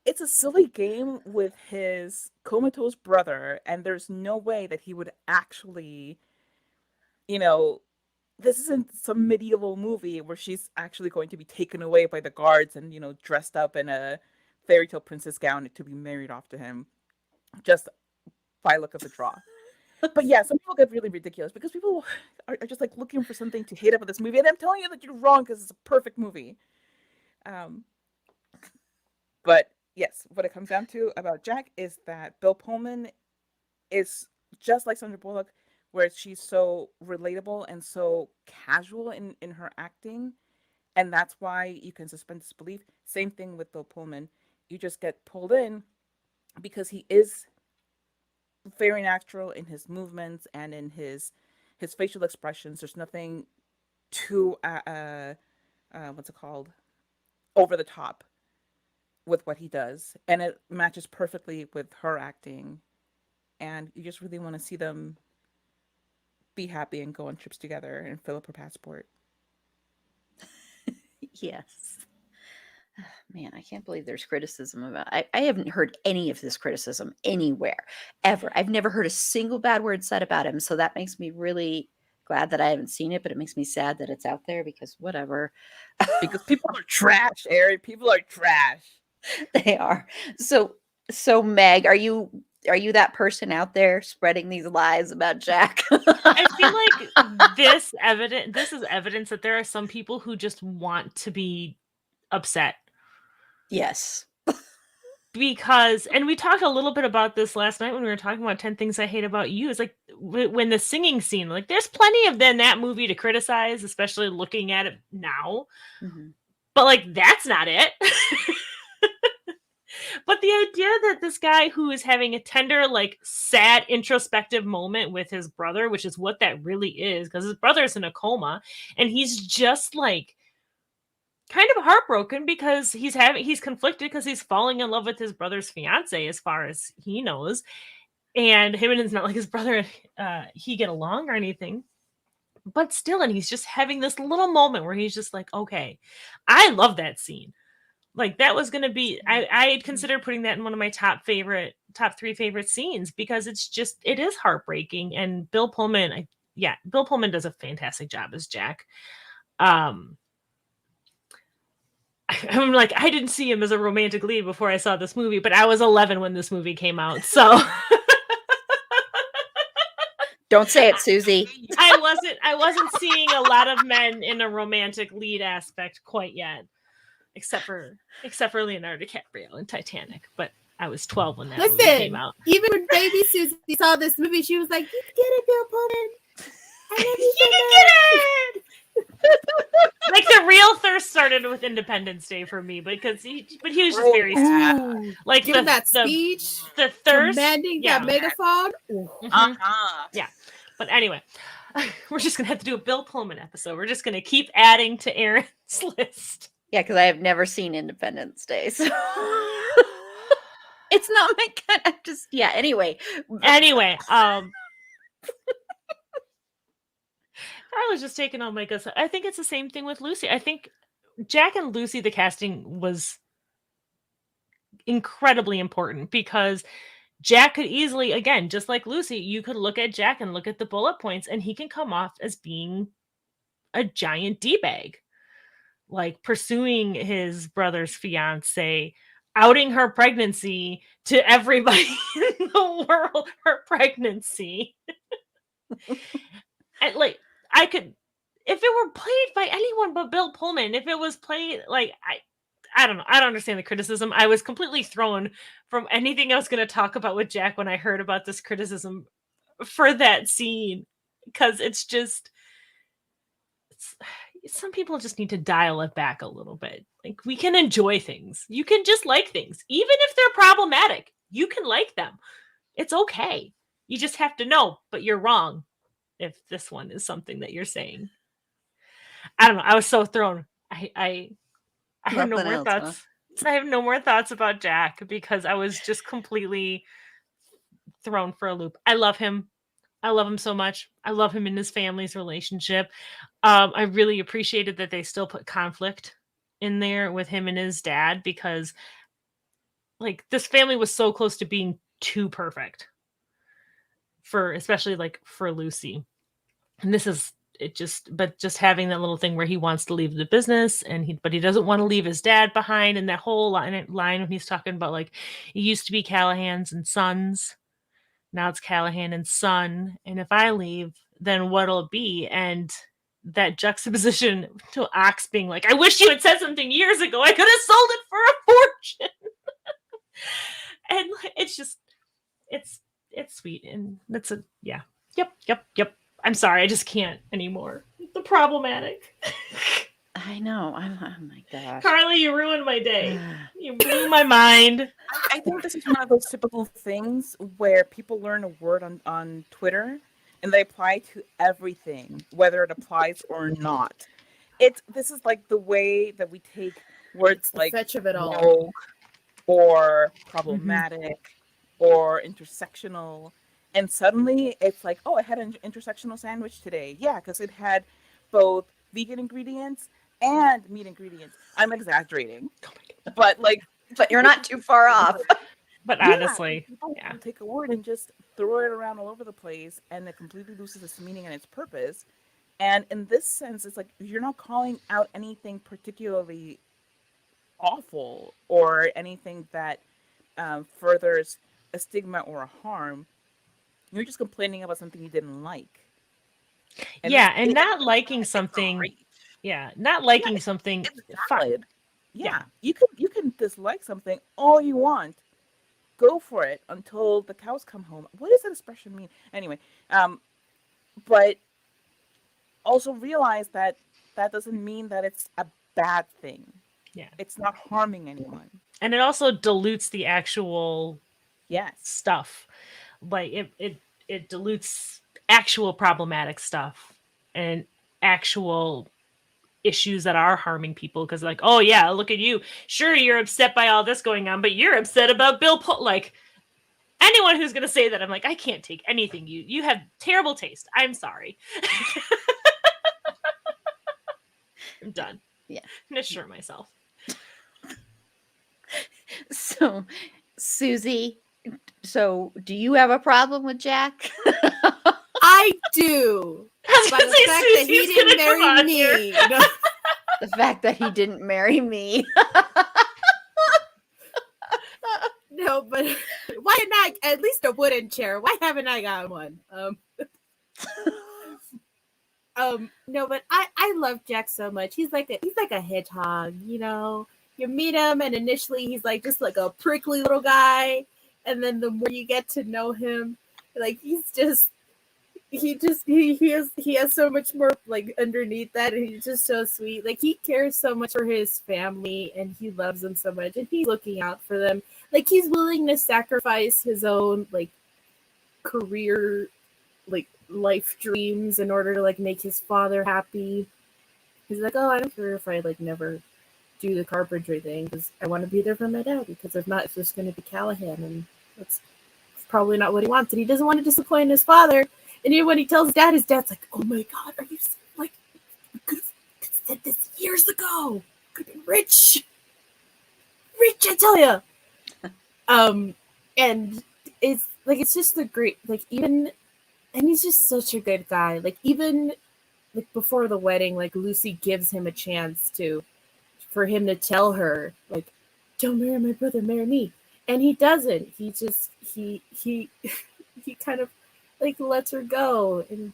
it's a silly game with his comatose brother, and there's no way that he would actually, you know, this isn't some medieval movie where she's actually going to be taken away by the guards and, dressed up in a fairy tale princess gown to be married off to him just by look of the draw. But yeah, some people get really ridiculous because people are just like looking for something to hate about this movie, and I'm telling you that you're wrong because it's a perfect movie. But yes, what it comes down to about Jack is that Bill Pullman is just like Sandra Bullock, where she's so relatable and so casual in her acting, and that's why you can suspend disbelief. Same thing with Bill Pullman. You just get pulled in because he is very natural in his movements and in his facial expressions. There's nothing too what's it called, over the top with what he does, and it matches perfectly with her acting, and you just really want to see them be happy and go on trips together and fill up her passport. Yes. Man, I can't believe there's criticism about. I haven't heard any of this criticism anywhere ever. I've never heard a single bad word said about him, so that makes me really glad that I haven't seen it, but it makes me sad that it's out there because whatever. Because people are trash, Ari. People are trash. They are. So Meg, are you that person out there spreading these lies about Jack? I feel like this is evidence that there are some people who just want to be upset. Yes. Because, and we talked a little bit about this last night when we were talking about 10 Things I Hate About You. It's like when the singing scene, like there's plenty of that movie to criticize, especially looking at it now. Mm-hmm. But like, that's not it. But the idea that this guy who is having a tender, like sad, introspective moment with his brother, which is what that really is, because his brother's in a coma, and he's just like kind of heartbroken because he's conflicted because he's falling in love with his brother's fiance as far as he knows, and him and it's not like his brother he get along or anything, but still, and he's just having this little moment where he's just like, okay, I love that scene. Like that was going to be, I had considered putting that in one of my top 3 favorite scenes because it is heartbreaking. And Bill Pullman, Bill Pullman does a fantastic job as Jack. I'm like, I didn't see him as a romantic lead before I saw this movie, but I was 11 when this movie came out. So Don't say it, Susie. I wasn't seeing a lot of men in a romantic lead aspect quite yet, except for Leonardo DiCaprio in Titanic. But I was 12 when that movie came out. Even when baby Susie saw this movie, she was like, "You can get it, Bill Pullman. I love you so much." Like the real thirst started with Independence Day for me, because he was just very Ooh. like Giving that speech, the thirst, commanding that megaphone. Yeah. But anyway, we're just gonna have to do a Bill Pullman episode. We're just gonna keep adding to Aaron's list. Yeah, because I have never seen Independence Day, so it's not my kind of just anyway. I was just taking all my guts. I think it's the same thing with Lucy. I think Jack and Lucy, the casting was incredibly important, because Jack could easily, again, just like Lucy, you could look at Jack and look at the bullet points, and he can come off as being a giant D-bag, like pursuing his brother's fiance, outing her pregnancy to everybody in the world, her pregnancy. And like, I could, if it were played by anyone but Bill Pullman, if it was played like, I don't know. I don't understand the criticism. I was completely thrown from anything I was going to talk about with Jack when I heard about this criticism for that scene, because it's just, some people just need to dial it back a little bit. Like, we can enjoy things. You can just like things. Even if they're problematic, you can like them. It's okay. You just have to know, but you're wrong if this one is something that you're saying. I don't know. I was so thrown. I have no more thoughts. Huh? I have no more thoughts about Jack, because I was just completely thrown for a loop. I love him. I love him so much. I love him in his family's relationship. I really appreciated that they still put conflict in there with him and his dad, because like this family was so close to being too perfect especially like for Lucy. And this is it, just having that little thing where he wants to leave the business, but he doesn't want to leave his dad behind. And that whole line when he's talking about like, it used to be Callahan's and Sons, now it's Callahan and Son, and if I leave, then what'll it be? And that juxtaposition to Ox being like, I wish you had said something years ago, I could have sold it for a fortune. And it's just it's sweet, and that's yep. I'm sorry, I just can't anymore. The problematic. I know. Oh my gosh. Carly, you ruined my day. You blew my mind. I think this is one of those typical things where people learn a word on Twitter and they apply to everything, whether it applies or not. This is like the way that we take words like fetch of it all, woke or problematic or intersectional, and suddenly it's like, oh, I had an intersectional sandwich today. Yeah, because it had both vegan ingredients and meat ingredients. I'm exaggerating, but you're not too far off. But honestly, people take a word and just throw it around all over the place, and it completely loses its meaning and its purpose. And in this sense, it's like, you're not calling out anything particularly awful or anything that furthers a stigma or a harm. You're just complaining about something you didn't like. And not liking something. Yeah, not liking something. Valid. Yeah, you can dislike something all you want. Go for it until the cows come home. What does that expression mean? Anyway, but also realize that doesn't mean that it's a bad thing. Yeah, it's not harming anyone, and it also dilutes the actual stuff. Like it dilutes actual problematic stuff and actual issues that are harming people, because like, oh yeah, look at you, sure, you're upset by all this going on, but you're upset about like anyone who's gonna say that, I'm like, I can't take anything you have terrible taste, I'm sorry. I'm done. Yeah, I'm gonna assure myself. So Susie, do you have a problem with Jack? I do. By the fact that he didn't marry me. No. The fact that he didn't marry me. No, but why not? At least a wooden chair. Why haven't I got one? No, but I love Jack so much. He's like a hedgehog, you know. You meet him and initially he's like just like a prickly little guy, and then the more you get to know him, like he has so much more like underneath that, and he's just so sweet. Like he cares so much for his family and he loves them so much and he's looking out for them. Like he's willing to sacrifice his own like career, like life dreams in order to like make his father happy. He's like, oh, I don't care if I like never do the carpentry thing because I want to be there for my dad, because if not, it's just going to be Callahan, and that's probably not what he wants, and he doesn't want to disappoint his father. And even when he tells dad, his dad's like, oh my god, are you like, you could have said this years ago, could be rich, I tell you. And it's like, it's just a great, like, even, and he's just such a good guy. Like even like before the wedding, like Lucy gives him a chance for him to tell her like, don't marry my brother, marry me. And he doesn't. He just he kind of like lets her go. And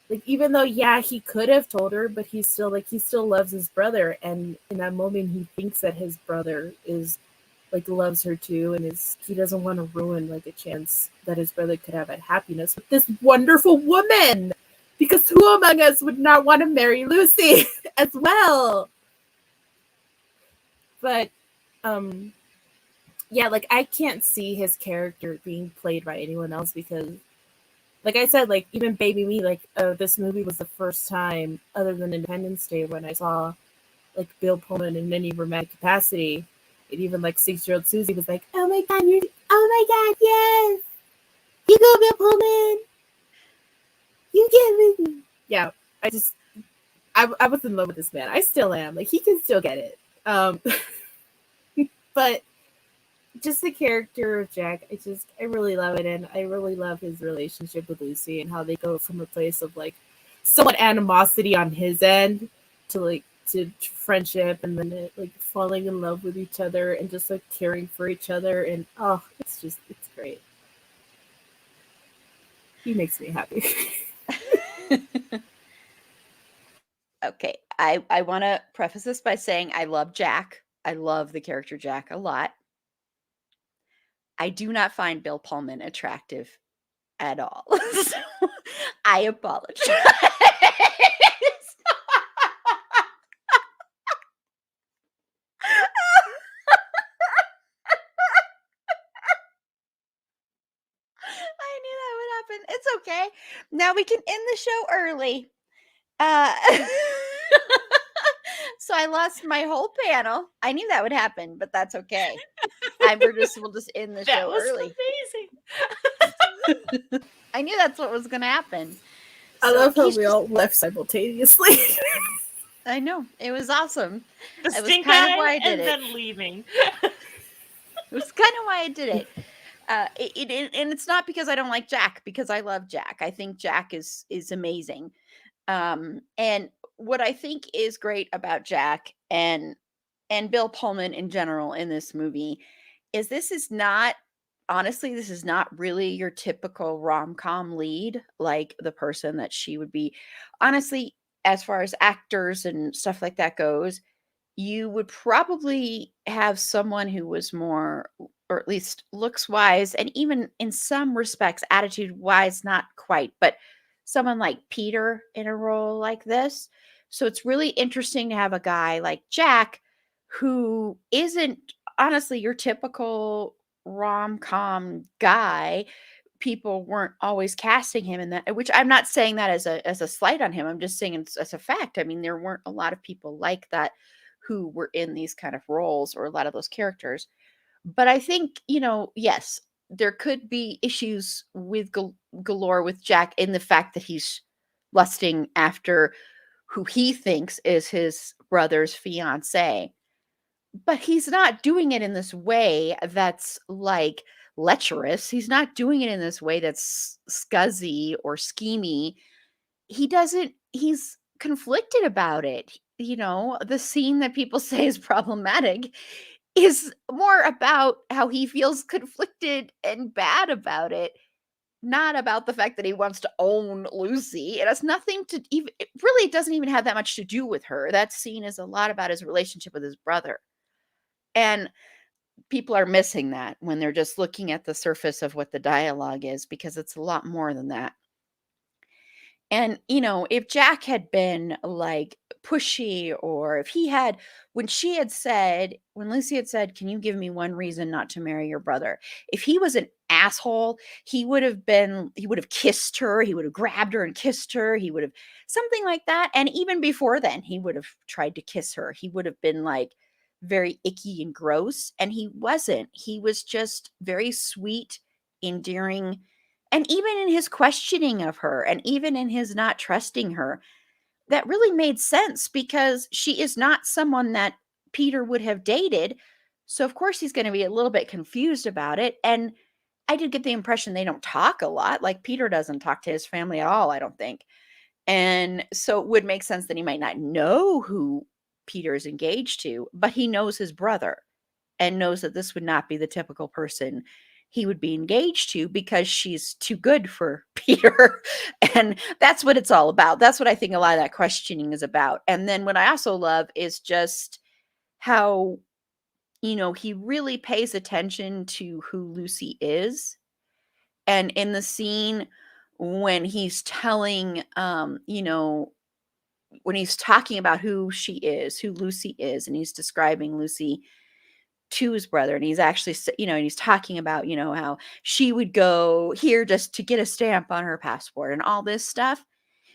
like even though he could have told her, but he still loves his brother, and in that moment he thinks that his brother is like loves her too, and he doesn't want to ruin like a chance that his brother could have at happiness with this wonderful woman, because who among us would not want to marry Lucy as well? But like I can't see his character being played by anyone else, because like I said, like even Baby Me, like this movie was the first time other than Independence Day when I saw like Bill Pullman in any romantic capacity. And even like 6-year-old Susie was like, oh my god, yes, you go Bill Pullman, you get me. Yeah, I was in love with this man. I still am. Like he can still get it. But just the character of Jack, I really love it, and I really love his relationship with Lucy and how they go from a place of like somewhat animosity on his end to friendship, and then like falling in love with each other and just like caring for each other, and it's great. He makes me happy. Okay, I want to preface this by saying I love Jack. I love the character Jack a lot. I do not find Bill Pullman attractive at all. So I apologize. I knew that would happen. It's okay. Now we can end the show early. So I lost my whole panel. I knew that would happen, but that's okay. We'll just end the show early. Amazing. I knew that's what was going to happen. I love how we all left simultaneously. I know. It was awesome. The It was stink kind of eye why I did and it. then leaving. It was kind of why I did it. And it's not because I don't like Jack, because I love Jack. I think Jack is amazing. And what I think is great about Jack and Bill Pullman in general in this movie is this is not really your typical rom-com lead, like the person that she would be. Honestly, as far as actors and stuff like that goes, you would probably have someone who was more, or at least looks wise, and even in some respects, attitude wise, not quite, but someone like Peter in a role like this. So it's really interesting to have a guy like Jack who isn't honestly your typical rom-com guy. People weren't always casting him in that, which I'm not saying that as a slight on him. I'm just saying it's as a fact. I mean, there weren't a lot of people like that who were in these kind of roles, or a lot of those characters. But I think, yes, there could be issues with galore with Jack in the fact that he's lusting after who he thinks is his brother's fiance. But he's not doing it in this way that's like lecherous. He's not doing it in this way that's scuzzy or schemy. He's conflicted about it. The scene that people say is problematic is more about how he feels conflicted and bad about it. not about the fact that he wants to own Lucy. It has nothing to even, it really doesn't even have that much to do with her. That scene is a lot about his relationship with his brother. And people are missing that when they're just looking at the surface of what the dialogue is, because it's a lot more than that. And, if Jack had been like pushy, or if he had, when Lucy had said, "Can you give me one reason not to marry your brother?" If he was an asshole, he would have kissed her, he would have grabbed her and kissed her, he would have something like that. And even before then, he would have tried to kiss her. He would have been like very icky and gross. And he wasn't. He was just very sweet, endearing, and even in his questioning of her, and even in his not trusting her, that really made sense, because she is not someone that Peter would have dated. So, of course, he's going to be a little bit confused about it. And I did get the impression they don't talk a lot. Like, Peter doesn't talk to his family at all, I don't think. And so it would make sense that he might not know who Peter is engaged to, but he knows his brother and knows that this would not be the typical person he would be engaged to, because she's too good for Peter. And that's what it's all about. That's what I think a lot of that questioning is about. And then what I also love is just how, he really pays attention to who Lucy is. And in the scene when he's telling, when he's talking about who she is, who Lucy is, and he's describing Lucy to his brother, and he's actually, and he's talking about, how she would go here just to get a stamp on her passport and all this stuff.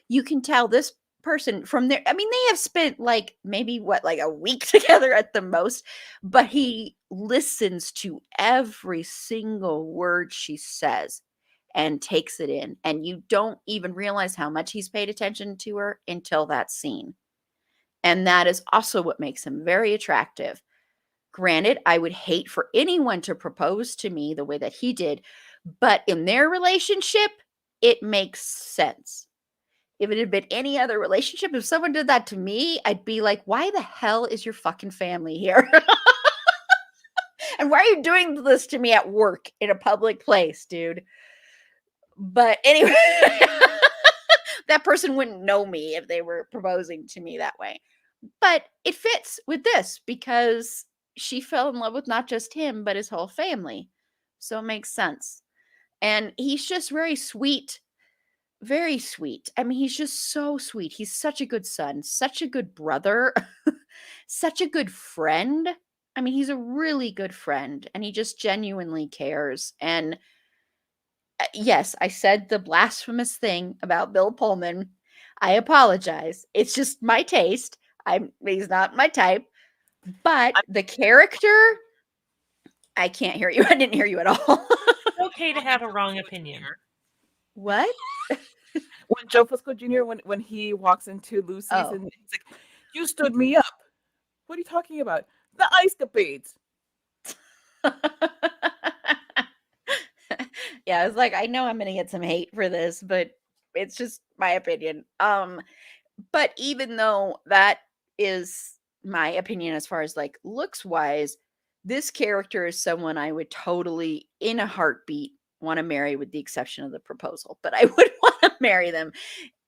You can tell this person from there. I mean, they have spent like maybe like a week together at the most, but he listens to every single word she says and takes it in. And you don't even realize how much he's paid attention to her until that scene. And that is also what makes him very attractive. Granted, I would hate for anyone to propose to me the way that he did, but in their relationship, it makes sense. If it had been any other relationship, if someone did that to me, I'd be like, why the hell is your fucking family here? And why are you doing this to me at work in a public place, dude? But anyway, that person wouldn't know me if they were proposing to me that way. But it fits with this, because she fell in love with not just him, but his whole family. So it makes sense. And he's just very sweet. Very sweet. I mean, he's just so sweet. He's such a good son, such a good brother, such a good friend. I mean, he's a really good friend, and he just genuinely cares. And yes, I said the blasphemous thing about Bill Pullman. I apologize. It's just my taste. He's not my type. But the character, I can't hear you. I didn't hear you at all. It's okay to have a wrong opinion. What? When Joe Fusco Jr., when he walks into Lucy's and he's like, "You stood me up. What are you talking about? The ice capades." Yeah, I was like, I know I'm gonna get some hate for this, but it's just my opinion. But even though that is my opinion as far as like looks wise, this character is someone I would totally, in a heartbeat, want to marry, with the exception of the proposal. But I would want to marry them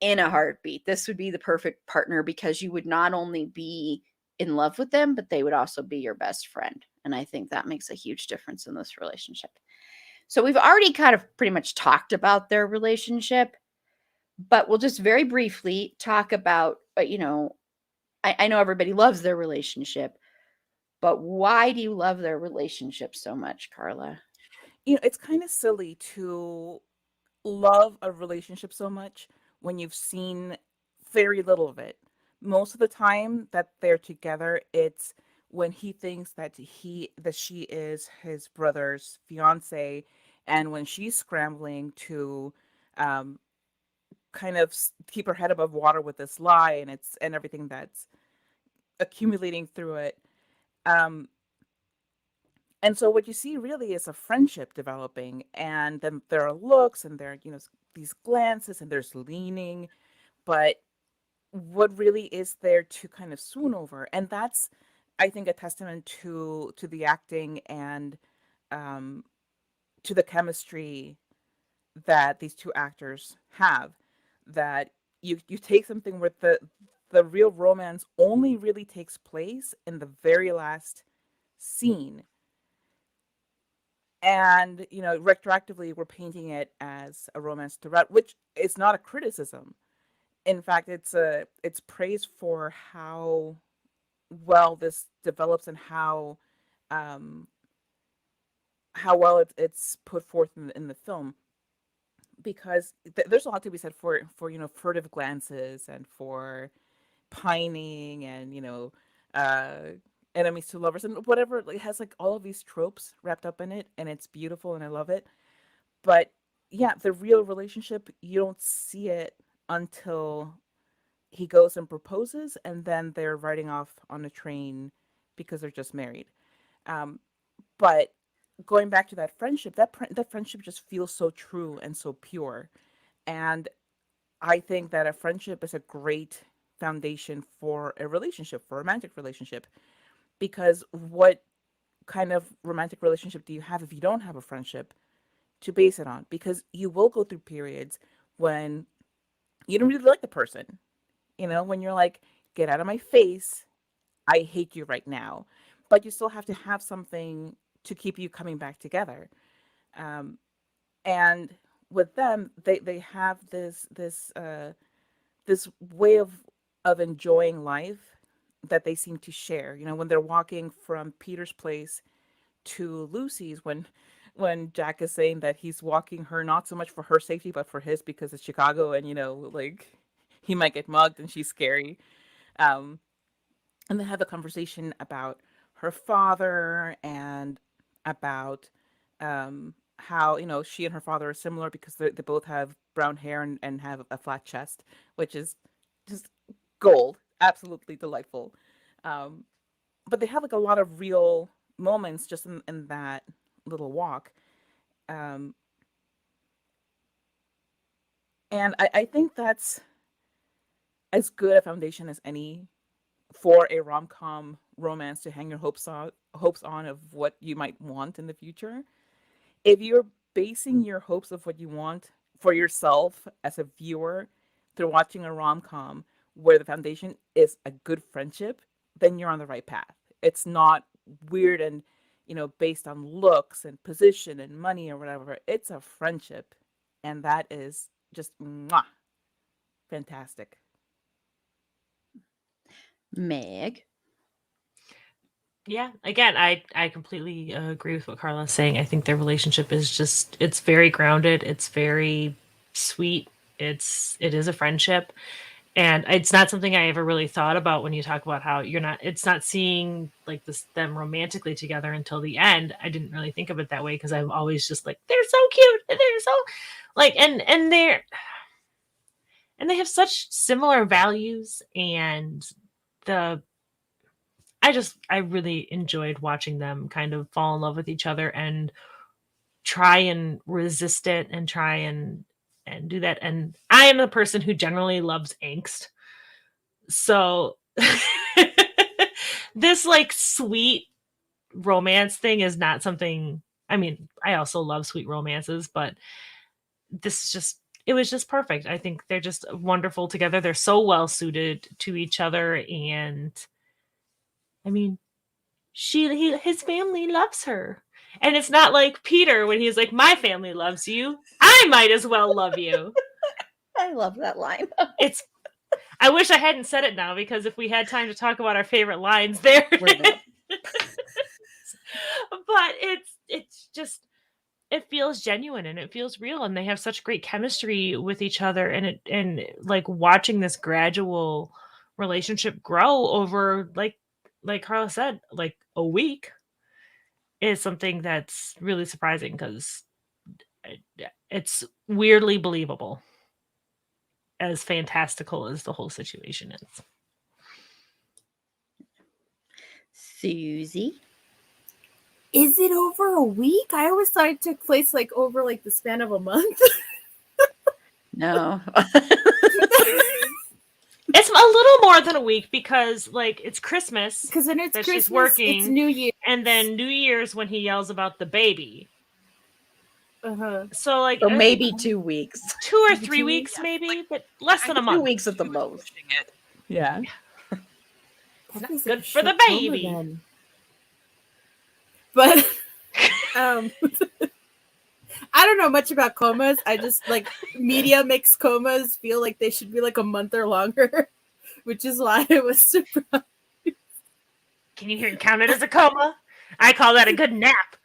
in a heartbeat. This would be the perfect partner, because you would not only be in love with them, but they would also be your best friend. And I think that makes a huge difference in this relationship. So we've already kind of pretty much talked about their relationship, but we'll just very briefly talk about, I know everybody loves their relationship, but why do you love their relationship so much, Carla? It's kind of silly to love a relationship so much when you've seen very little of it. Most of the time that they're together, it's when he thinks that she is his brother's fiance, and when she's scrambling to kind of keep her head above water with this lie, and everything that's accumulating through it. And so what you see really is a friendship developing, and then there are looks, and there are, these glances, and there's leaning, but what really is there to kind of swoon over? And that's, I think, a testament to the acting and to the chemistry that these two actors have, that you take something where the real romance only really takes place in the very last scene, and retroactively we're painting it as a romance throughout, which is not a criticism. In fact, it's praise for how well this develops, and um how well it's put forth in the film, because there's a lot to be said for furtive glances, and for pining, and uh enemies to lovers, and whatever. It has like all of these tropes wrapped up in it, and it's beautiful, and I love it. But yeah, the real relationship, you don't see it until he goes and proposes, and then they're riding off on a train because they're just married. um but going back to that friendship, that friendship just feels so true and so pure. And I think that a friendship is a great foundation for a relationship, for a romantic relationship. Because what kind of romantic relationship do you have if you don't have a friendship to base it on? Because you will go through periods when you don't really like the person, when you're like, get out of my face, I hate you right now. But you still have to have something to keep you coming back together. Um, and with them, they have this way of enjoying life that they seem to share. When they're walking from Peter's place to Lucy's, when Jack is saying that he's walking her not so much for her safety but for his, because it's Chicago, and like, he might get mugged and she's scary. Um, and they have a conversation about her father, and about how she and her father are similar because they both have brown hair, and have a flat chest, which is just gold, absolutely delightful. um, but they have like a lot of real moments just in that little walk. um, and I think that's as good a foundation as any for a rom-com romance to hang your hopes on of what you might want in the future. If you're basing your hopes of what you want for yourself as a viewer through watching a rom-com where the foundation is a good friendship, then you're on the right path. It's not weird and based on looks and position and money or whatever. It's a friendship, and that is just mwah, fantastic. Meg. Yeah, again, I completely agree with what Carla's saying. I think their relationship is just, it's very grounded, it's very sweet. It is a friendship, and it's not something I ever really thought about when you talk about how it's not seeing like this them romantically together until the end. I didn't really think of it that way, because I'm always just like, they're so cute, and they're so like, and they have such similar values, and the I really enjoyed watching them kind of fall in love with each other and try and resist it, and try and do that. And I am a person who generally loves angst. So this like sweet romance thing is not something, I mean, I also love sweet romances, but this is just, it was just perfect. I think they're just wonderful together. They're so well suited to each other, and I mean, his family loves her. And it's not like Peter when he's like, my family loves you, I might as well love you. I love that line. It's I wish I hadn't said it now, because if we had time to talk about our favorite lines there. We're good. But it's just, it feels genuine and it feels real, and they have such great chemistry with each other, and like watching this gradual relationship grow over like Carla said, like a week, is something that's really surprising, because it's weirdly believable, as fantastical as the whole situation is. Susie. Is it over a week? I always thought it took place like over like the span of a month. No. It's a little more than a week, because like it's Christmas, Because then it's that Christmas, she's working, it's New Year. and then New Year's when he yells about the baby. Uh-huh. So like Or maybe 2 weeks. 2 or Maybe 3 2 weeks, weeks? maybe, but less than a 2 month. weeks at the She was most. pushing it. Yeah. That feels Good a for the short coma baby. then. But um I don't know much about comas. I just like media makes comas feel like they should be like a month or longer, which is why I was surprised. Can you count it as a coma? I call that a good nap.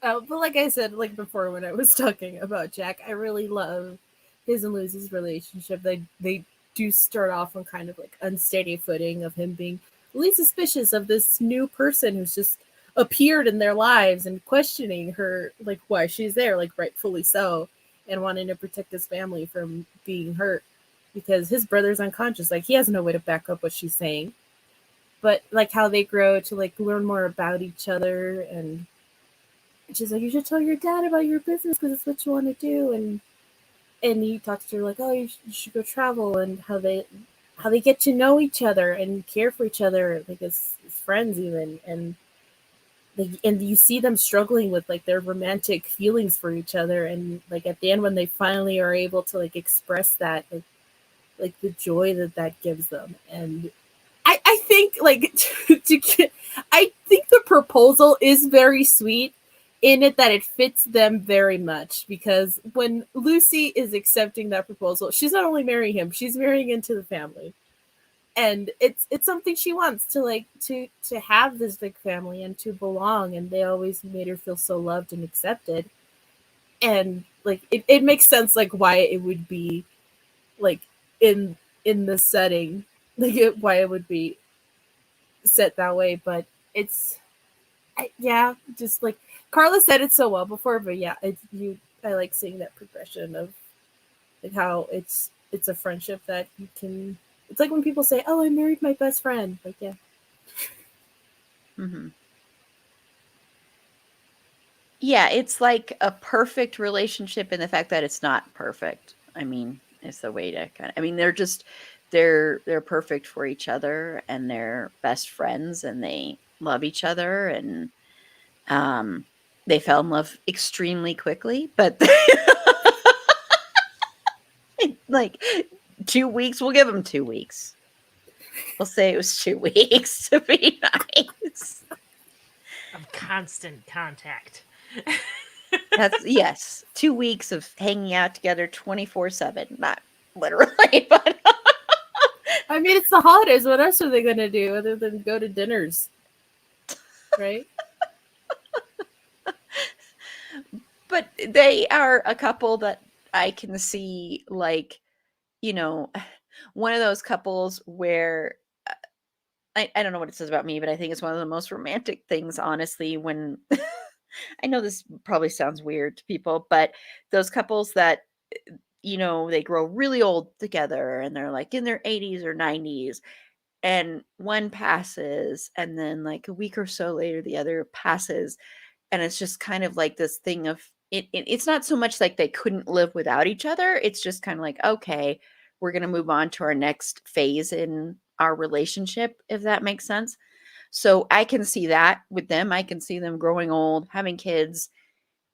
But like I said, like before when I was talking about Jack, I really love his and Lucy's relationship. They do start off on kind of like unsteady footing of him being really suspicious of this new person who's just appeared in their lives and questioning her like why she's there, like rightfully so, and wanting to protect his family from being hurt because his brother's unconscious. Like he has no way to back up what she's saying. But like how they grow to like learn more about each other and she's like, you should tell your dad about your business because it's what you want to do. And he talks to her like, oh, you should go travel and how they get to know each other and care for each other like as friends even and you see them struggling with like their romantic feelings for each other and like at the end when they finally are able to like express that like the joy that gives them and I think like I think the proposal is very sweet in it that it fits them very much because when Lucy is accepting that proposal, she's not only marrying him, she's marrying into the family. And it's something she wants to like to have this big family and to belong and they always made her feel so loved and accepted. And like it makes sense like why it would be like in the setting like why it would be set that way, but it's yeah, just like Carla said it so well before, but yeah, I like seeing that progression of like how it's a friendship that you can. It's like when people say, "Oh, I married my best friend." Like, yeah. Mm-hmm. Yeah, it's like a perfect relationship in the fact that it's not perfect. I mean, it's the way to kind of. I mean, they're perfect for each other and they're best friends and they love each other and they fell in love extremely quickly, but like 2 weeks, we'll give them 2 weeks. We'll say it was 2 weeks to be nice. Of constant contact. That's yes, 2 weeks of hanging out together 24/7, not literally, but I mean, it's the holidays. What else are they gonna do other than go to dinners, right? but they are a couple that I can see like, you know, one of those couples where I don't know what it says about me, but I think it's one of the most romantic things, honestly, when I know this probably sounds weird to people, but those couples that, they grow really old together and they're like in their 80s or 90s, and one passes, and then like a week or so later, the other passes. And it's just kind of like this thing of it's not so much like they couldn't live without each other. It's just kind of like, okay, we're going to move on to our next phase in our relationship, if that makes sense. So I can see that with them. I can see them growing old, having kids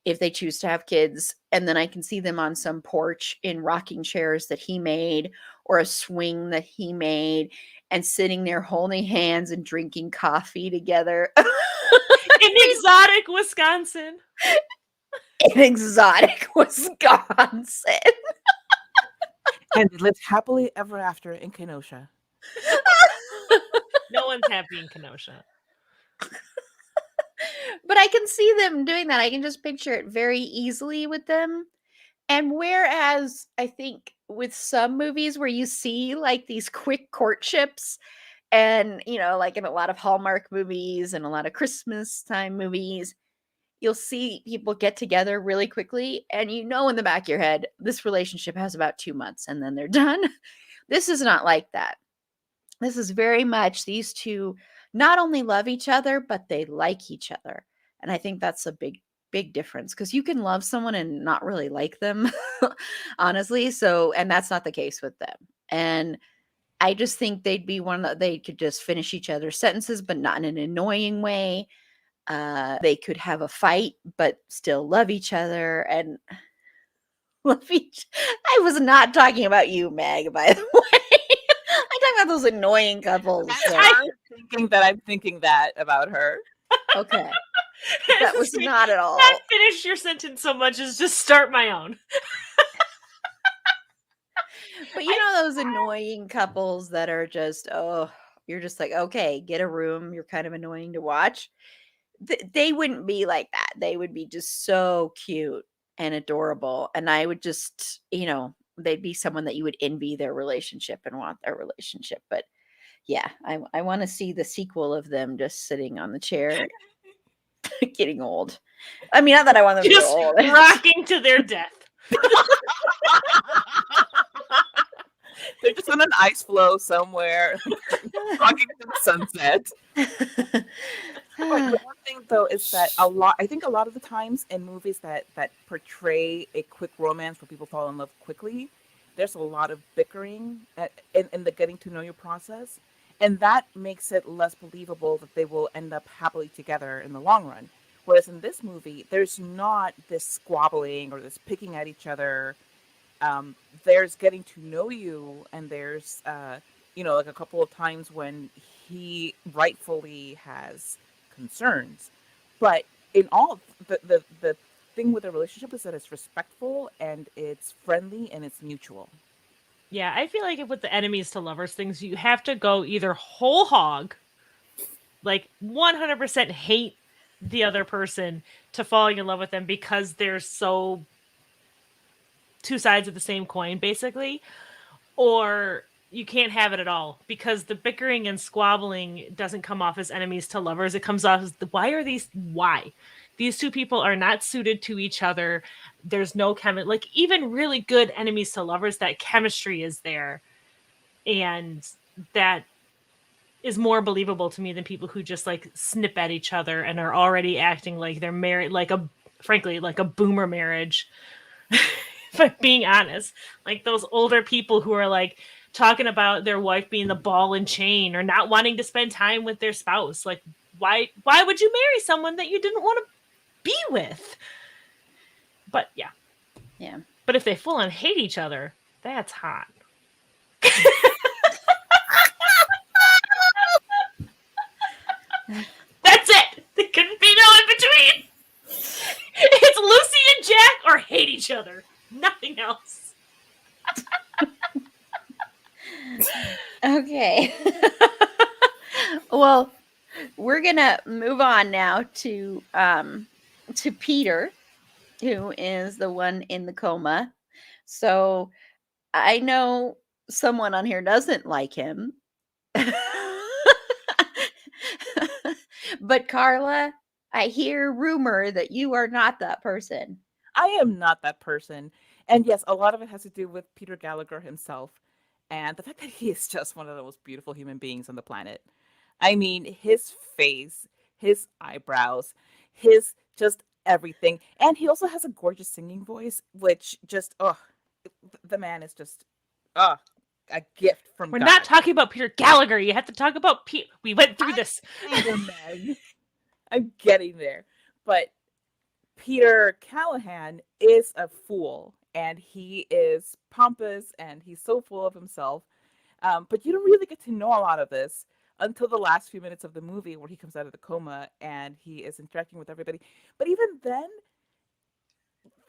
if they choose to have kids. And then I can see them on some porch in rocking chairs that he made or a swing that he made and sitting there holding hands and drinking coffee together. In exotic Wisconsin. In exotic Wisconsin. And they lived happily ever after in Kenosha. No one's happy in Kenosha. But I can see them doing that. I can just picture it very easily with them. And whereas I think with some movies where you see like these quick courtships and, like in a lot of Hallmark movies and a lot of Christmas time movies, you'll see people get together really quickly. And in the back of your head, this relationship has about 2 months and then they're done. This is not like that. This is very much these two not only love each other, but they like each other. And I think that's a big, big difference because you can love someone and not really like them, honestly. So, and that's not the case with them. And I just think they'd be one that they could just finish each other's sentences, but not in an annoying way. They could have a fight, but still love each other and love each. I was not talking about you, Meg, by the way. I'm talking about those annoying couples. That's that- her thinking that I'm thinking that about her. okay. That was not at all. Not finish your sentence so much as just start my own. But you know those annoying couples that are just, oh, you're just like, okay, get a room. You're kind of annoying to watch. They wouldn't be like that. They would be just so cute and adorable. And I would just, they'd be someone that you would envy their relationship and want their relationship. But yeah, I want to see the sequel of them just sitting on the chair getting old. I mean, not that I want them to Just get old. rocking to their death. They're just on an ice floe somewhere, rocking to the sunset. But the one thing though is that I think a lot of the times in movies that portray a quick romance where people fall in love quickly, there's a lot of bickering in the getting to know you process, and that makes it less believable that they will end up happily together in the long run. Whereas in this movie, there's not this squabbling or this picking at each other. There's getting to know you, and there's like a couple of times when he rightfully has concerns, but in all, the thing with the relationship is that it's respectful and it's friendly and it's mutual. Yeah, I feel like if with the enemies to lovers things, you have to go either whole hog, like 100% hate the other person to falling in love with them because they're so two sides of the same coin, basically, or you can't have it at all because the bickering and squabbling doesn't come off as enemies to lovers. It comes off as why these two people are not suited to each other. There's no chemistry. Like even really good enemies to lovers, that chemistry is there, and that is more believable to me than people who just like snip at each other and are already acting like they're married, frankly like a boomer marriage. If I'm being honest, like those older people who are like talking about their wife being the ball and chain or not wanting to spend time with their spouse. Like, why would you marry someone that you didn't want to be with? But yeah. But if they full on hate each other, that's hot. That's it. There couldn't be no in between. It's Lucy and Jack or hate each other. Nothing else. Okay. Well, we're gonna move on now to Peter, who is the one in the coma. So I know someone on here doesn't like him. But Carla, I hear rumor that you are not that person. I am not that person. And yes, a lot of it has to do with Peter Gallagher himself and the fact that he is just one of the most beautiful human beings on the planet. I mean, his face, his eyebrows, his just everything. And he also has a gorgeous singing voice, which just, the man is just, a gift from We're God. not talking about Peter Gallagher. You have to talk about Pete. We went through this. I'm getting there. But Peter Callahan is a fool, and he is pompous, and he's so full of himself. But you don't really get to know a lot of this until the last few minutes of the movie where he comes out of the coma and he is interacting with everybody. But even then,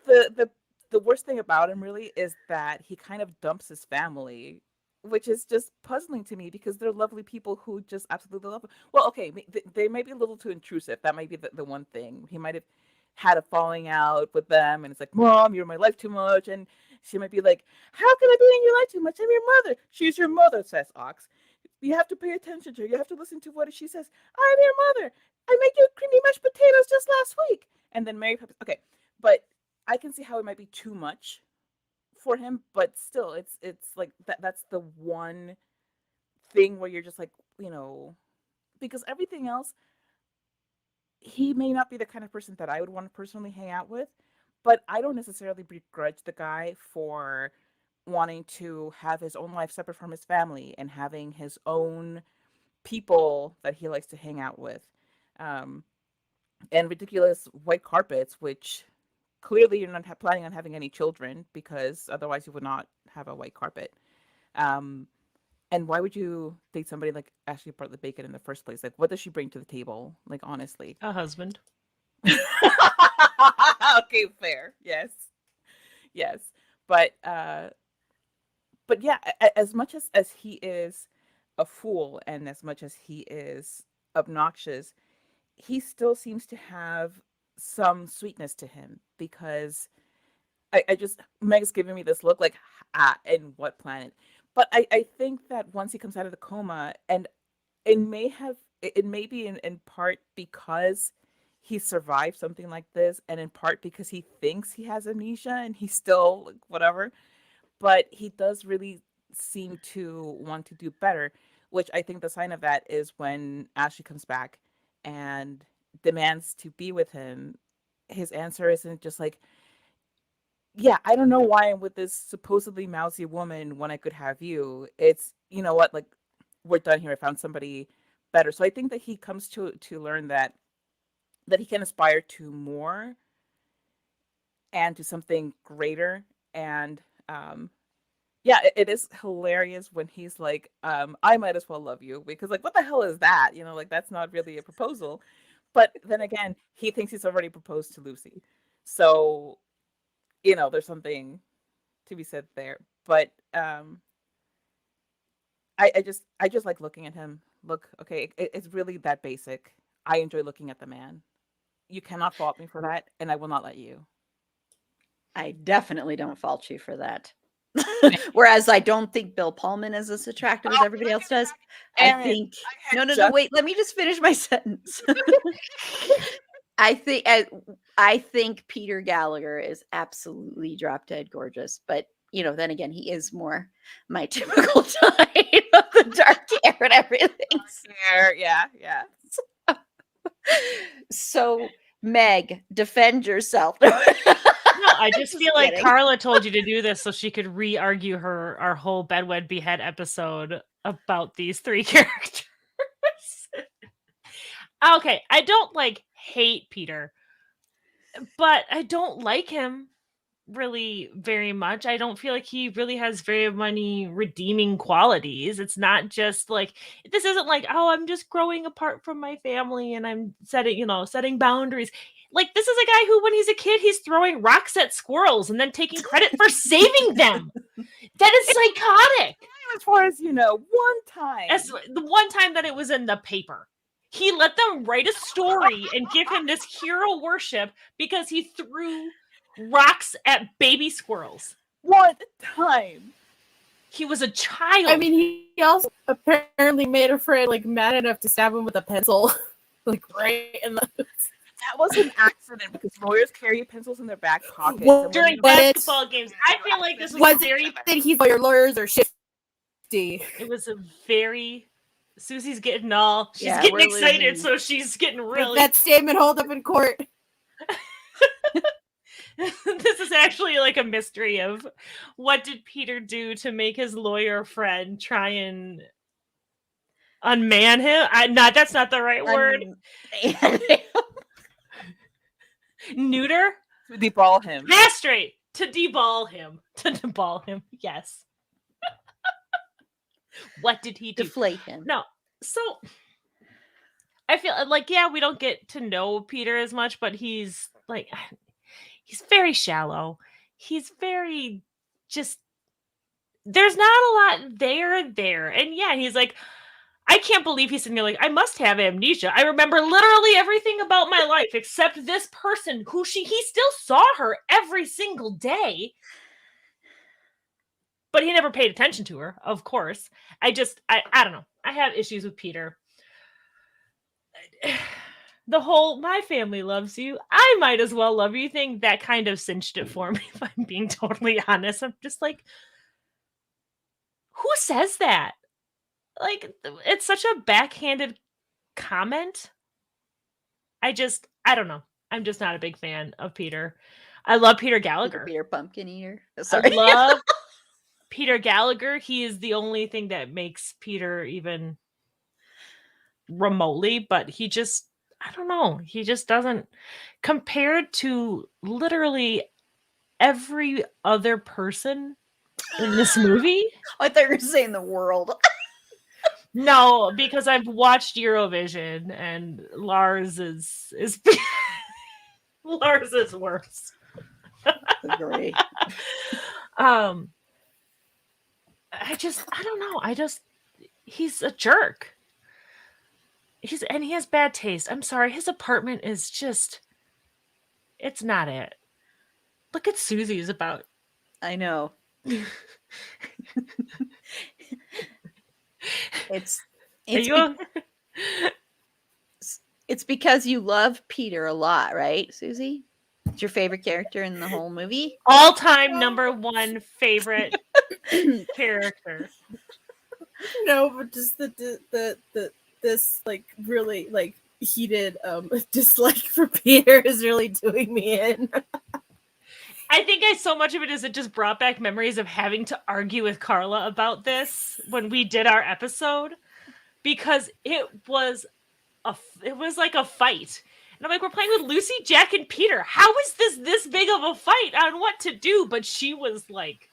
the worst thing about him really is that he kind of dumps his family, which is just puzzling to me because they're lovely people who just absolutely love him. Well, okay, they may be a little too intrusive. That might be the one thing. He might have had a falling out with them, and it's like, Mom, you're in my life too much. And she might be like, how can I be in your life too much? I'm your mother. She's your mother, says Ox. You have to pay attention to her. You have to listen to what she says. I'm your mother. I made you creamy mashed potatoes just last week. And then Mary Poppins. Okay, but I can see how it might be too much for him, but still, it's like that's the one thing where you're just like, because everything else, he may not be the kind of person that I would want to personally hang out with, but I don't necessarily begrudge the guy for wanting to have his own life separate from his family and having his own people that he likes to hang out with. Um, and ridiculous white carpets, which clearly you're not planning on having any children because otherwise you would not have a white carpet. Um, and why would you date somebody like Ashley Bartlett Bacon in the first place? Like, what does she bring to the table? Like, honestly. A husband. Okay, fair. Yes. Yes. But yeah, as much as he is a fool and as much as he is obnoxious, he still seems to have some sweetness to him because I just Meg's giving me this look like in what planet? But I think that once he comes out of the coma, and it may be in part because he survived something like this, and in part because he thinks he has amnesia and he's still like, whatever. But he does really seem to want to do better, which I think the sign of that is when Ashley comes back and demands to be with him. His answer isn't just like, yeah, I don't know why I'm with this supposedly mousy woman when I could have you. It's, you know what, like, we're done here. I found somebody better. So I think that he comes to learn that he can aspire to more and to something greater. And yeah, it is hilarious when he's like, I might as well love you, because like, what the hell is that? You know, like, that's not really a proposal. But then again, he thinks he's already proposed to Lucy. So, you know, there's something to be said there. But I just like looking at him. Look, okay, it's really that basic. I enjoy looking at the man. You cannot fault me for that, and I will not let you. I definitely don't fault you for that. Whereas I don't think Bill Pullman is as attractive as everybody else does. I think no, wait, let me just finish my sentence. I think Peter Gallagher is absolutely drop dead gorgeous, but you know, then again, he is more my typical type of the dark hair and everything. Yeah. So, Meg, defend yourself. No, I just feel like Carla told you to do this so she could re-argue our whole Bedwed Behead episode about these three characters. Okay, I don't like hate Peter, but I don't like him really very much. I don't feel like he really has very many redeeming qualities. It's not just like, this isn't like, oh, I'm just growing apart from my family and I'm setting boundaries. Like, this is a guy who, when he's a kid, he's throwing rocks at squirrels and then taking credit for saving them. That is psychotic. As far as you know, one time. As the one time that it was in the paper. He let them write a story and give him this hero worship because he threw rocks at baby squirrels. One time. He was a child. I mean, he also apparently made a friend like mad enough to stab him with a pencil, like right in the. That was an accident because lawyers carry pencils in their back pockets. During basketball games. I feel like this was very. He's lawyers are shifty. It was a very. Susie's getting all. She's getting excited, so she's getting really. With that statement hold up in court. This is actually like a mystery of what did Peter do to make his lawyer friend try and unman him? That's not the right word. Neuter? To deball him. Castrate. To deball him. To deball him. Yes. What did he do? Deflate him. No. So I feel like, yeah, we don't get to know Peter as much, but he's like, he's very shallow. He's very just, there's not a lot there. And yeah, he's like, I can't believe he's sitting there like, I must have amnesia. I remember literally everything about my life except this person who he still saw her every single day. But he never paid attention to her, of course. I don't know. I have issues with Peter. The whole, my family loves you, I might as well love you thing, that kind of cinched it for me, if I'm being totally honest. I'm just like, who says that? Like, it's such a backhanded comment. I don't know. I'm just not a big fan of Peter. I love Peter Gallagher. Peter Pumpkin Eater. Sorry. Peter Gallagher, he is the only thing that makes Peter even remotely, but he just, I don't know, he just doesn't, compared to literally every other person in this movie. I thought you were saying the world. No, because I've watched Eurovision and Lars is Lars is worse. Agree. I don't know. He's a jerk. He has bad taste. I'm sorry. His apartment is just, it's not it. Look at Susie's about. I know. It's Are you it's because you love Peter a lot, right, Susie? It's your favorite character in the whole movie? all-time number one favorite character? No, but just the this like really like heated dislike for Peter is really doing me in. I think so much of it is it just brought back memories of having to argue with Carla about this when we did our episode, because it was like a fight. And I'm like, we're playing with Lucy, Jack, and Peter. How is this big of a fight on what to do? But she was like,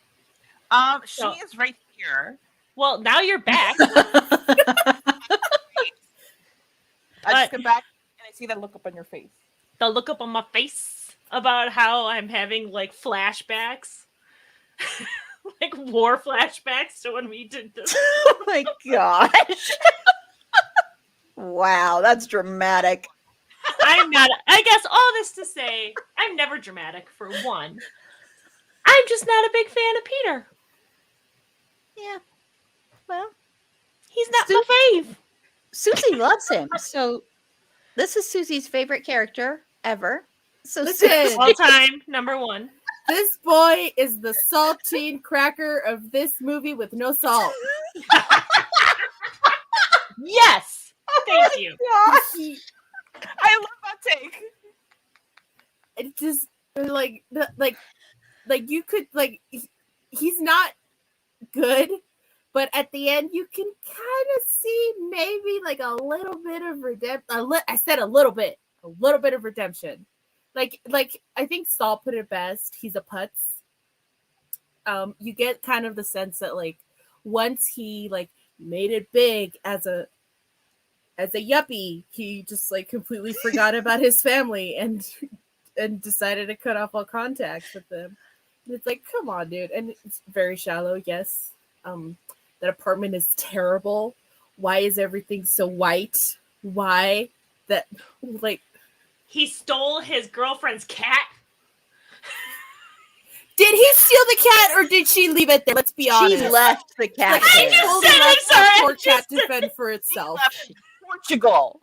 she is right here. well, now you're back. I just come back and I see that look up on your face. The look up on my face about how I'm having like flashbacks, like war flashbacks to when we did this. Oh my gosh. Wow, that's dramatic. I'm not, I guess all this to say, I'm never dramatic for one. I'm just not a big fan of Peter. Yeah. Well, He's not my fave. Susie loves him. So this is Susie's favorite character ever. So Listen. Susie, All time number one. This boy is the saltine cracker of this movie with no salt. Yes. Thank you. He, I love that take. it just like you could like he's not good, but at the end you can kind of see maybe like a little bit of redemption. I said a little bit of redemption. Like I think Saul put it best. He's a putz. You get kind of the sense that like once he like made it big as a yuppie, he just like completely forgot about his family and decided to cut off all contact with them. And it's like, come on, dude. And it's very shallow, yes. That apartment is terrible. Why is everything so white? Why that like He stole his girlfriend's cat. did he steal the cat or did she leave it there? Let's be honest. she left the cat I there. just Told said, her I'm let sorry, that I poor cat just- defend for itself. Portugal.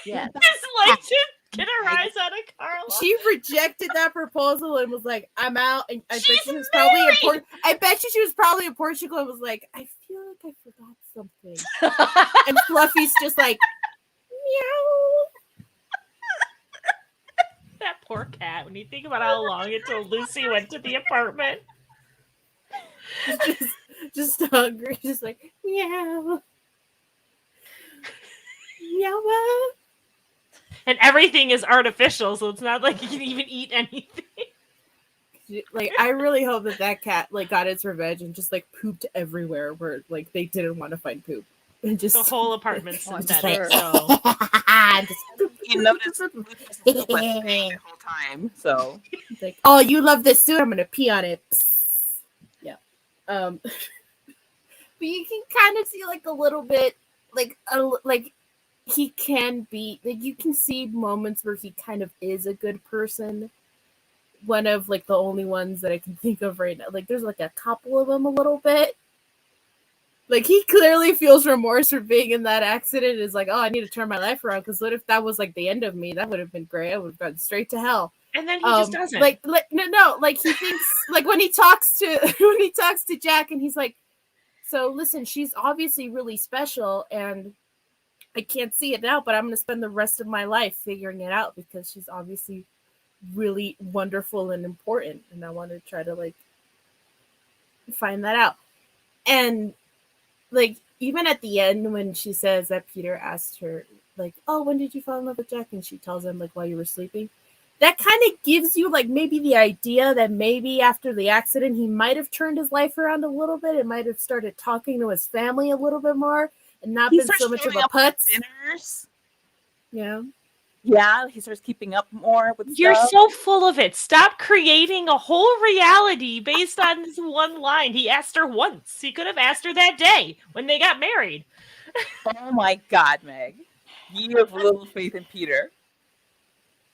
Yeah. Just like to get a rise out of Carla. She rejected that proposal and was like, "I'm out." And I bet She's she was probably in married! I bet you she was probably in Portugal and was like, "I feel like I forgot something." And Fluffy's just like, meow. That poor cat. When you think about how long it took Lucy went to the apartment. Just hungry, just like meow, meow. And everything is artificial, so it's not like you can even eat anything. Like I really hope that cat like got its revenge and just like pooped everywhere where like they didn't want to find poop and just The whole apartment's Oh, I'm synthetic, sure. so You noticed Lucas was paying the whole time, so it's like, oh, you love this suit? I'm gonna pee on it. Yeah. But you can kind of see like a little bit like he can be like you can see moments where he kind of is a good person. One of like the only ones that I can think of right now. Like there's like a couple of them a little bit. Like he clearly feels remorse for being in that accident. Is like, oh, I need to turn my life around because what if that was like the end of me? That would have been great. I would have gone straight to hell. and then he just doesn't. Like no, like he thinks like when he talks to Jack and he's like, so listen, she's obviously really special and I can't see it now, but I'm gonna spend the rest of my life figuring it out because she's obviously really wonderful and important, and I want to try to like find that out. And like even at the end when she says that Peter asked her like, "Oh, when did you fall in love with Jack?" and she tells him like while you were sleeping, that kind of gives you like maybe the idea that maybe after the accident he might have turned his life around a little bit and might have started talking to his family a little bit more and not been so much of a putz. Dinners. Yeah. Yeah, he starts keeping up more with You're stuff. so full of it. Stop creating a whole reality based on this one line. He asked her once. He could have asked her that day when they got married. Oh my God, Meg. You have little faith in Peter.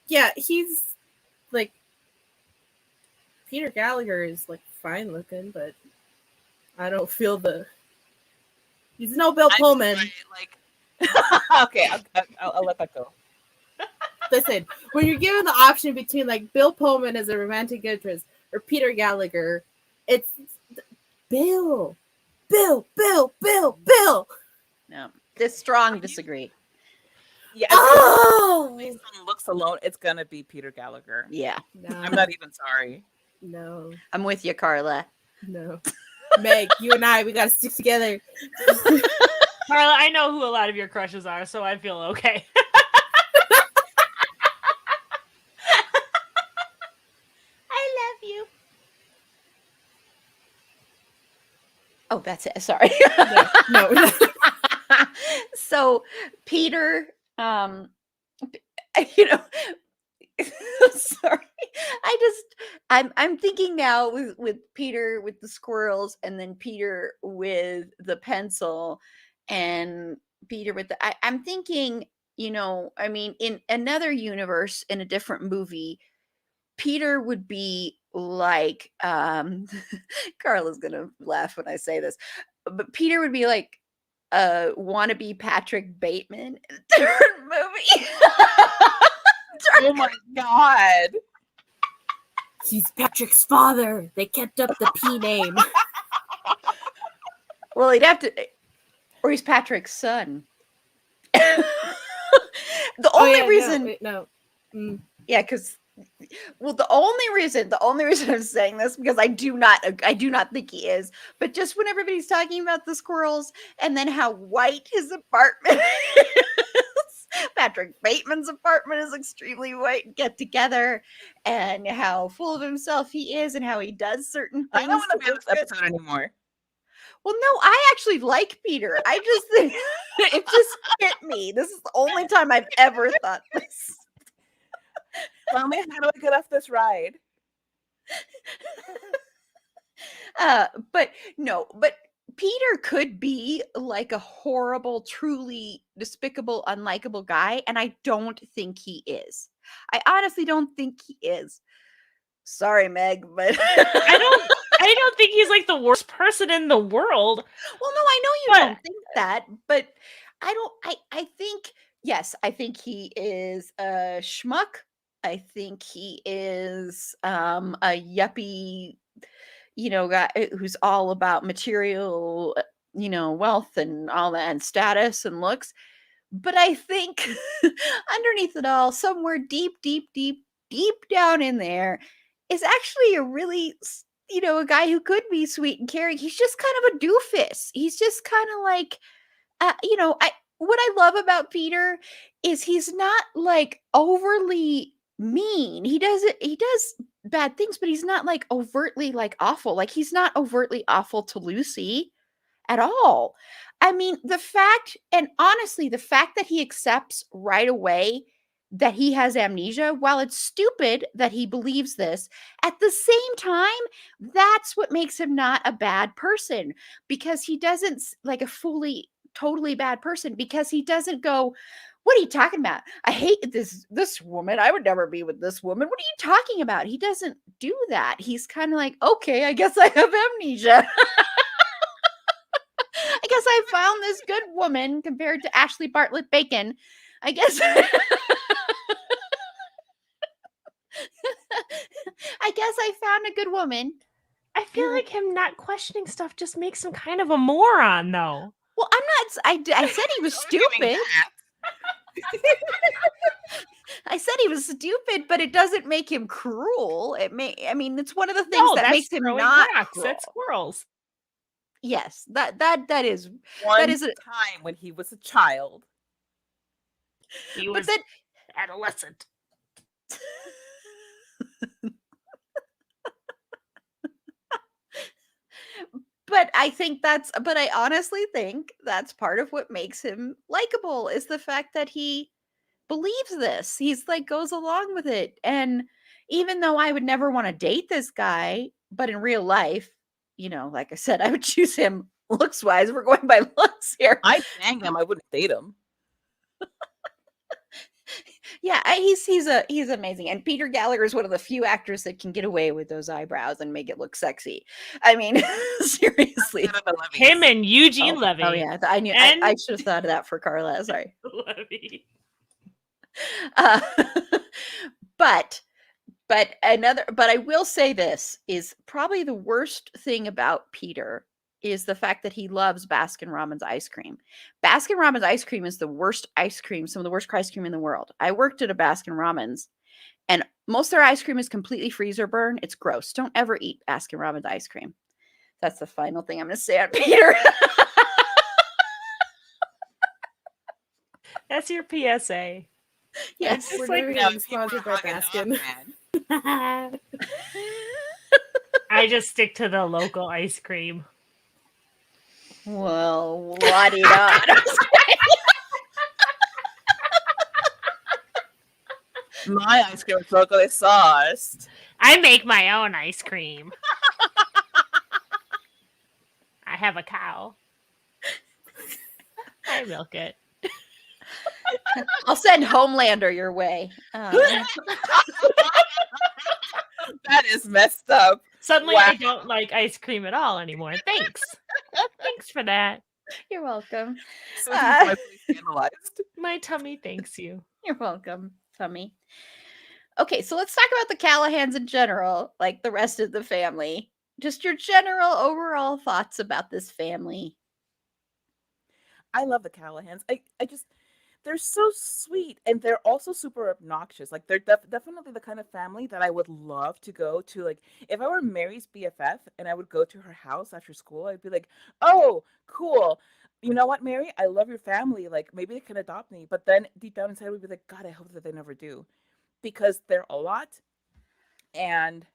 Yeah, he's like Peter Gallagher is like fine looking, but I don't feel he's no Bill Pullman. Sorry, okay, I'll let that go. Listen, when you're given the option between like Bill Pullman as a romantic interest or Peter Gallagher, it's Bill. No, this strong disagree. Yeah, Oh, based on looks alone, it's gonna be Peter Gallagher. Yeah, no, I'm not even sorry. no, I'm with you, Carla. no. Meg, you and I, we gotta stick together. Carla, I know who a lot of your crushes are, so I feel okay. I love you. Oh, that's it. Sorry. No. So Peter, sorry. I'm thinking now with Peter with the squirrels and then Peter with the pencil and Peter with I'm thinking, I mean, in another universe, in a different movie, Peter would be like, Carla's gonna laugh when I say this, but Peter would be like wannabe Patrick Bateman in a different movie. Oh my God. He's Patrick's father. They kept up the P name. Well, he'd have to, or he's Patrick's son. The only reason, no. yeah, because. Well, the only reason I'm saying this because I do not think he is, but just when everybody's talking about the squirrels and then how white his apartment is, Patrick Bateman's apartment is extremely white. Get together, and how full of himself he is, and how he does certain things. I don't want to be on this episode anymore. Well, no, I actually like Peter. I just think it just hit me. This is the only time I've ever thought this. Tell me, how do I get off this ride? But Peter could be like a horrible, truly despicable, unlikable guy, and I don't think he is. I honestly don't think he is. Sorry, Meg, but I don't think he's like the worst person in the world. Well, no, I know you don't think that, but I think, yes, I think he is a schmuck. I think he is a yuppie, guy who's all about material, wealth and all that and status and looks. But I think underneath it all, somewhere deep, deep, deep, deep down in there is actually a really, a guy who could be sweet and caring. He's just kind of a doofus. He's just kind of like, what I love about Peter is he's not like overly mean. He does bad things, but he's not like overtly like awful. Like he's not overtly awful to Lucy at all. I mean, the fact that he accepts right away that he has amnesia, while it's stupid that he believes this, at the same time, that's what makes him not a bad person, because he doesn't like a fully totally bad person, because he doesn't go, what are you talking about? I hate this woman. I would never be with this woman. What are you talking about? He doesn't do that. He's kind of like, okay, I guess I have amnesia. I guess I found this good woman compared to Ashley Bartlett Bacon. I guess I found a good woman. I feel like him not questioning stuff just makes him kind of a moron, though. Well, I'm not. I said he was stupid. I said he was stupid, but it doesn't make him cruel. I mean, it's one of the things No, that that's makes him throwing not rocks cruel. at squirrels. Yes, that is One is a time when he was a child. He but was then adolescent. but I honestly think that's part of what makes him likable is the fact that he believes this. He's like goes along with it. And even though I would never want to date this guy, but in real life, like I said, I would choose him looks wise. We're going by looks here. I'd bang him. I wouldn't date him. Yeah, he's amazing. And Peter Gallagher is one of the few actors that can get away with those eyebrows and make it look sexy. I mean, seriously. Him and Eugene Oh Levy. yeah, I knew. And- I should have thought of that for Carla. Sorry. Levy. Uh, but I will say this is probably the worst thing about Peter is the fact that he loves Baskin Robbins ice cream. Baskin Robbins ice cream is the worst ice cream, some of the worst ice cream in the world. I worked at a Baskin Robbins and most of their ice cream is completely freezer burn. It's gross. Don't ever eat Baskin Robbins ice cream. That's the final thing I'm going to say on Peter. That's your PSA. Yes. We're like, never no, getting if you were sponsored by hugging Baskin. up, man. I just stick to the local ice cream. Well, la-di-da. My ice cream is locally sauced. I make my own ice cream. I have a cow. I milk it. I'll send Homelander your way. That is messed up. Suddenly Wow. I don't like ice cream at all anymore. Thanks. Thanks for that. You're welcome. So my place analyzed. My tummy thanks you. You're welcome, Tummy. Okay, so let's talk about the Callahans in general, like the rest of the family. Just your general overall thoughts about this family. I love the Callahans. I just, they're so sweet, and they're also super obnoxious. Like, they're definitely the kind of family that I would love to go to. Like, if I were Mary's BFF and I would go to her house after school, I'd be like, oh, cool. You know what, Mary? I love your family. Like, maybe they can adopt me. But then deep down inside, we'd be like, God, I hope that they never do. Because they're a lot, and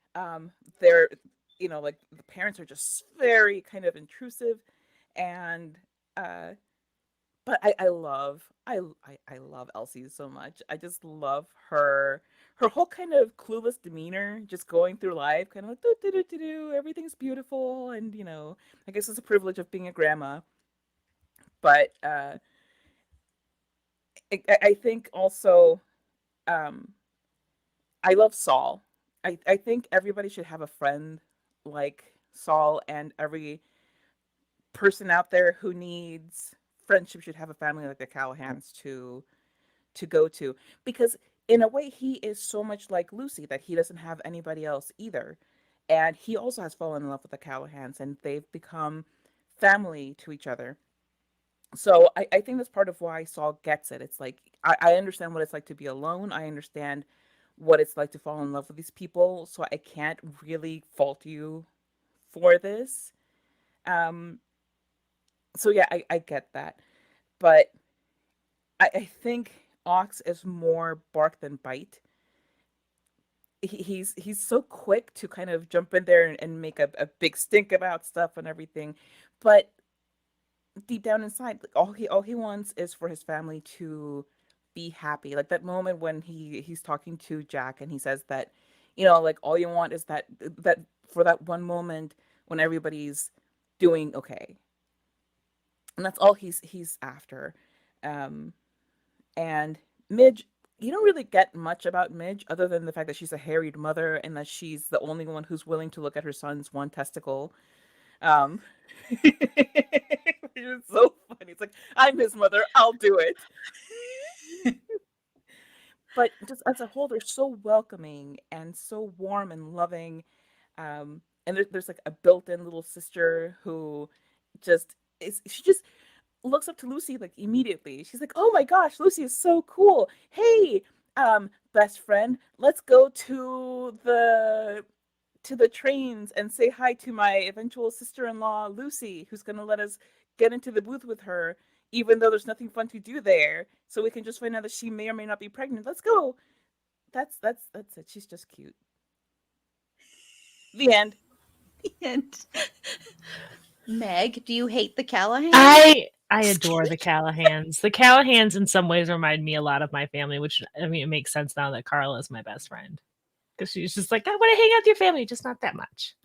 they're, like, the parents are just very kind of intrusive, and but I love Elsie so much. I just love her whole kind of clueless demeanor, just going through life, kind of like do do do do do, everything's beautiful, and I guess it's a privilege of being a grandma. But I think also I love Saul. I think everybody should have a friend like Saul, and every person out there who needs friendship should have a family like the Callahans to go to, because in a way he is so much like Lucy that he doesn't have anybody else either, and he also has fallen in love with the Callahans, and they've become family to each other. So I think that's part of why Saul gets it. It's like I understand what it's like to be alone. I understand what it's like to fall in love with these people, so I can't really fault you for this. So yeah, I get that. But I think Ox is more bark than bite. He's so quick to kind of jump in there and make a big stink about stuff and everything. But deep down inside, like, all he wants is for his family to be happy. Like that moment when he's talking to Jack and he says that, like all you want is that for that one moment when everybody's doing okay. And that's all he's after. And Midge, you don't really get much about Midge other than the fact that she's a harried mother and that she's the only one who's willing to look at her son's one testicle. It's so funny. It's like, I'm his mother, I'll do it. But just as a whole, they're so welcoming and so warm and loving. And there's like a built-in little sister who she just looks up to Lucy like immediately. She's like, oh my gosh, Lucy is so cool. Hey, best friend, let's go to the trains and say hi to my eventual sister-in-law, Lucy, who's going to let us get into the booth with her, even though there's nothing fun to do there. So we can just find out that she may or may not be pregnant. Let's go. That's it. She's just cute. The end. And Meg, do you hate the Callahan? I adore the Callahans. The Callahans in some ways remind me a lot of my family, which, I mean, it makes sense now that Carla is my best friend. Because she's just like, I want to hang out with your family, just not that much.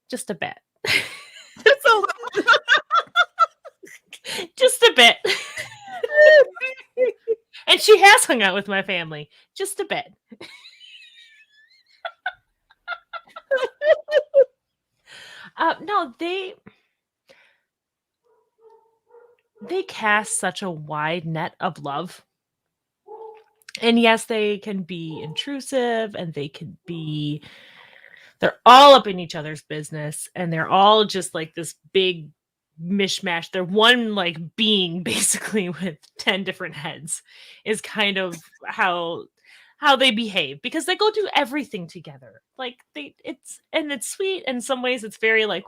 Just a bit. It's a little. Just a bit. And she has hung out with my family. Just a bit. No, they cast such a wide net of love. And yes, they can be intrusive, and they're all up in each other's business, and they're all just like this big mishmash. They're one like being basically with 10 different heads is kind of how they behave, because they go do everything together. Like it's sweet. In some ways it's very like,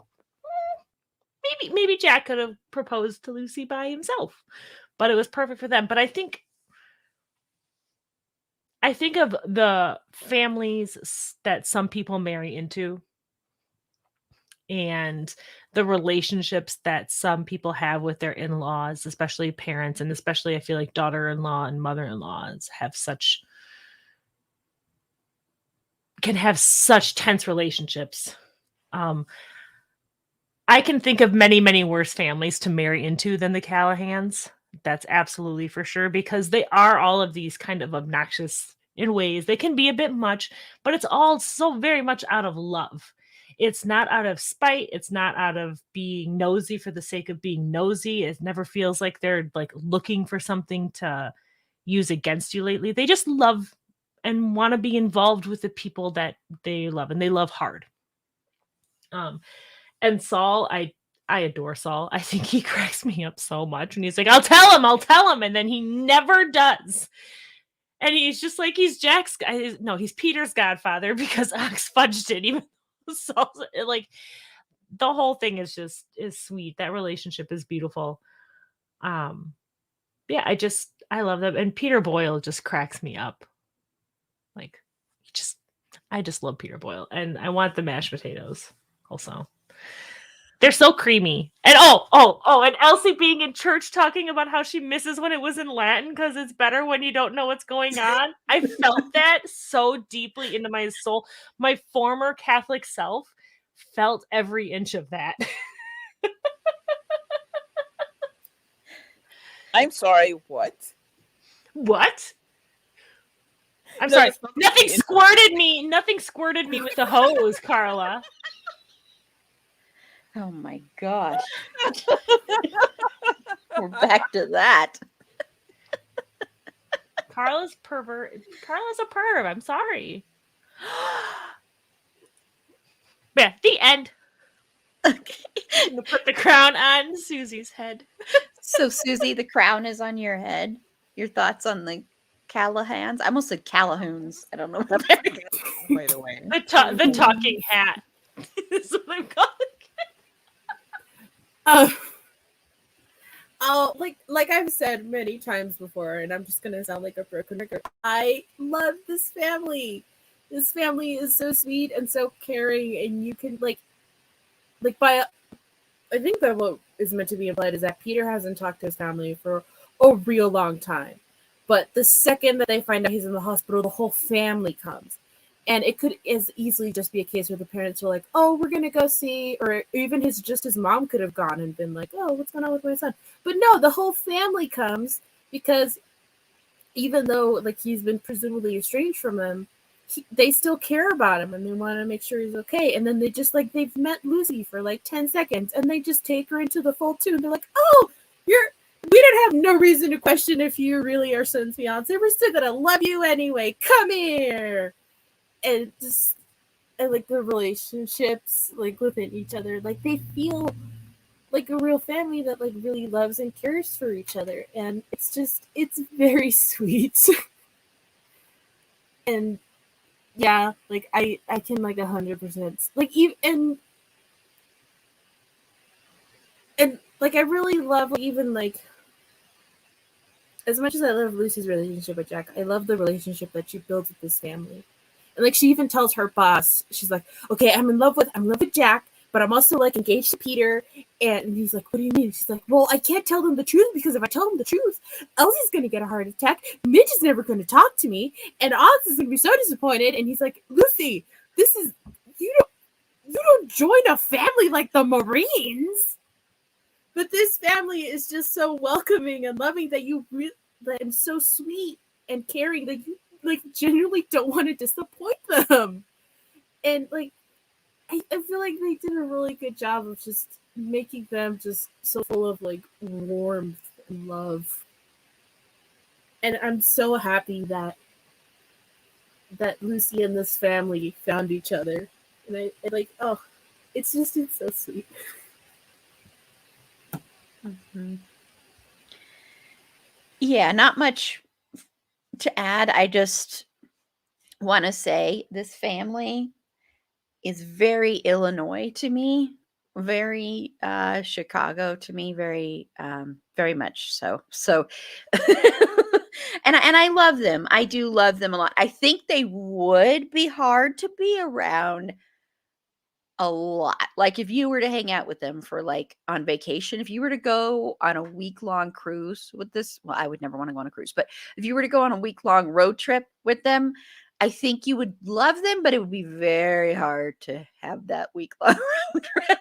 maybe Jack could have proposed to Lucy by himself, but it was perfect for them. But I think of the families that some people marry into, and the relationships that some people have with their in-laws, especially parents, and especially I feel like daughter-in-law and mother-in-laws can have such tense relationships. I can think of many, many worse families to marry into than the Callahans. That's absolutely for sure, because they are all of these kind of obnoxious in ways. They can be a bit much, but it's all so very much out of love. It's not out of spite. It's not out of being nosy for the sake of being nosy. It never feels like they're like looking for something to use against you lately. They just love and want to be involved with the people that they love, and they love hard. And Saul, I adore Saul. I think he cracks me up so much. And he's like, I'll tell him. And then he never does. And he's just like, he's he's Peter's godfather, because Ox fudged it. Even Saul's like, the whole thing is sweet. That relationship is beautiful. Yeah, I love them. And Peter Boyle just cracks me up. Like, I just love Peter Boyle. And I want the mashed potatoes also. They're so creamy. And and Elsie being in church talking about how she misses when it was in Latin because it's better when you don't know what's going on. I felt that so deeply into my soul. My former Catholic self felt every inch of that. I'm sorry, what? What? I'm sorry. Nothing squirted me with the hose, Carla. Oh my gosh. We're back to that. Carla's a perv. I'm sorry. Yeah, the end. Okay. I'm gonna put the crown on Susie's head. So, Susie, the crown is on your head. Your thoughts on the Callahans? I almost said Callahoons. I don't know what that is. By the way. The talking hat. Is what I'm calling it. Like I've said many times before, and I'm just gonna sound like a broken record. I love this family. This family is so sweet and so caring, and you can I think that what is meant to be implied is that Peter hasn't talked to his family for a real long time. But the second that they find out he's in the hospital, the whole family comes. And it could as easily just be a case where the parents were like, oh, we're going to go see, or even his mom could have gone and been like, oh, what's going on with my son? But no, the whole family comes because even though like he's been presumably estranged from them, they still care about him and they want to make sure he's okay. And then they've met Lucy for like 10 seconds and they just take her into the fold too. And they're like, oh, we don't have no reason to question if you really are son's fiance. We're still going to love you anyway. Come here. And like the relationships like within each other, like they feel like a real family that like really loves and cares for each other, and it's very sweet. And yeah, like I can like 100% like even and like I really love like, even like as much as I love Lucy's relationship with Jack, I love the relationship that she builds with this family. And like she even tells her boss, she's like, "Okay, I'm in love with Jack, but I'm also like engaged to Peter." And he's like, "What do you mean?" She's like, "Well, I can't tell them the truth because if I tell them the truth, Elsie's gonna get a heart attack. Midge is never gonna talk to me, and Oz is gonna be so disappointed." And he's like, "Lucy, this is you don't join a family like the Marines." But this family is just so welcoming and loving that and so sweet and caring that you like genuinely don't want to disappoint them. And like I feel like they did a really good job of just making them just so full of like warmth and love. And I'm so happy that Lucy and this family found each other. And I like, oh, it's so sweet. Mm-hmm. Yeah, not much to add. I just want to say this family is very Illinois to me, very Chicago to me, very much so. So and I love them. I do love them a lot. I think they would be hard to be around a lot. Like if you were to hang out with them for like on vacation, if you were to go on a week-long cruise with this, well, I would never want to go on a cruise, but if you were to go on a week-long road trip with them, I think you would love them, but it would be very hard to have that week-long road trip.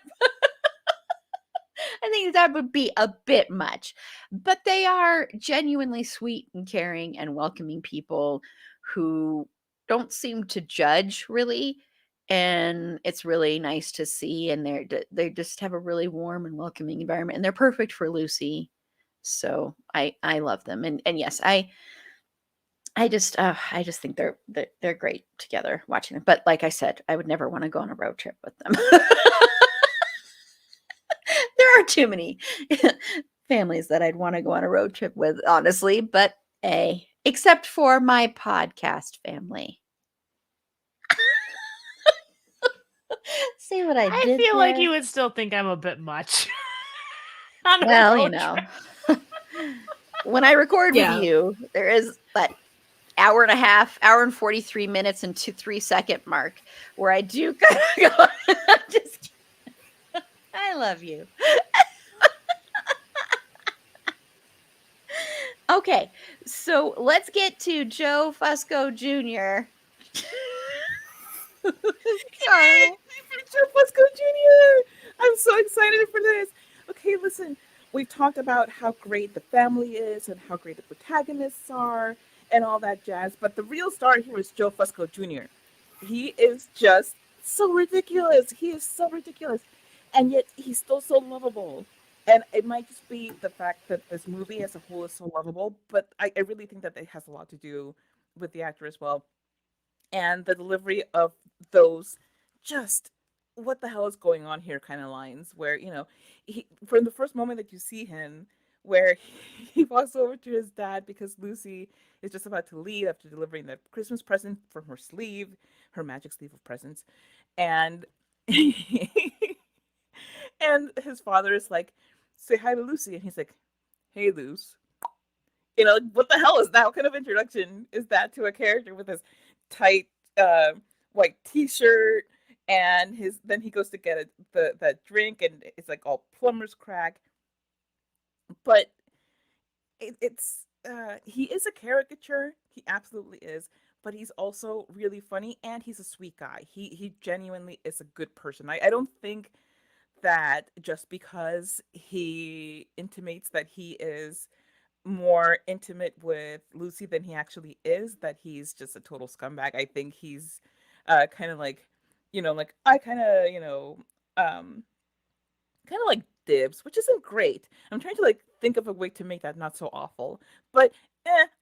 I think that would be a bit much. But they are genuinely sweet and caring and welcoming people who don't seem to judge really. And it's really nice to see. And they just have a really warm and welcoming environment. And they're perfect for Lucy. So I love them. And yes, I just think they're great together watching them. But like I said, I would never want to go on a road trip with them. There are too many families that I'd want to go on a road trip with, honestly, but except for my podcast family. See what I did feel there? like you would still think I'm a bit much. On a Well, you road know, trip. when I record Yeah. with you, there is that hour and a half, hour and 43 minutes and 3 second mark where I do kind of go, just kidding. I love you. Okay, so let's get to Joe Fusco Jr. Yay! Joe Fusco Jr. I'm so excited for this. Okay, listen, we've talked about how great the family is and how great the protagonists are and all that jazz, but the real star here is Joe Fusco Jr. He is just so ridiculous. He is so ridiculous. And yet he's still so lovable. And it might just be the fact that this movie as a whole is so lovable, but I really think that it has a lot to do with the actor as well. And the delivery of those just what the hell is going on here kind of lines where, from the first moment that you see him, where he walks over to his dad because Lucy is just about to leave after delivering the Christmas present from her sleeve, her magic sleeve of presents. And and his father is like, say hi to Lucy. And he's like, hey, Luce. What the hell is that? What kind of introduction is that to a character with his tight white t-shirt and then he goes to get that drink and it's like all plumber's crack. But it's he is a caricature. He absolutely is. But he's also really funny and he's a sweet guy. He genuinely is a good person. I don't think that just because he intimates that he is more intimate with Lucy than he actually is, that he's just a total scumbag. I think he's kind of like, like I um, kind of like dibs, which isn't great. I'm trying to like think of a way to make that not so awful, but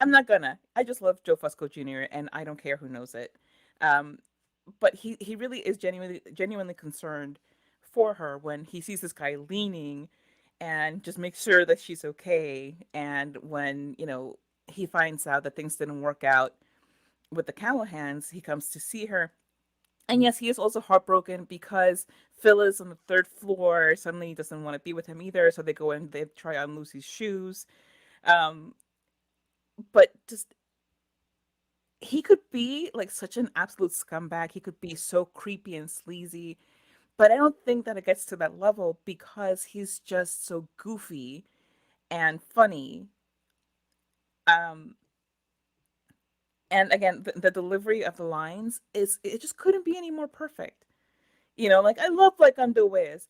I'm not gonna. I just love Joe Fusco Jr. and I don't care who knows it. Um, but he really is genuinely concerned for her when he sees this guy leaning and just makes sure that she's okay. And when he finds out that things didn't work out with the Callahans, he comes to see her. And yes, he is also heartbroken because Phyllis on the third floor suddenly doesn't want to be with him either. So they go and they try on Lucy's shoes. Um, but just he could be like such an absolute scumbag. He could be so creepy and sleazy. But I don't think that it gets to that level because he's just so goofy and funny. Um, and again, the delivery of the lines is it just couldn't be any more perfect. Like I love like underwears.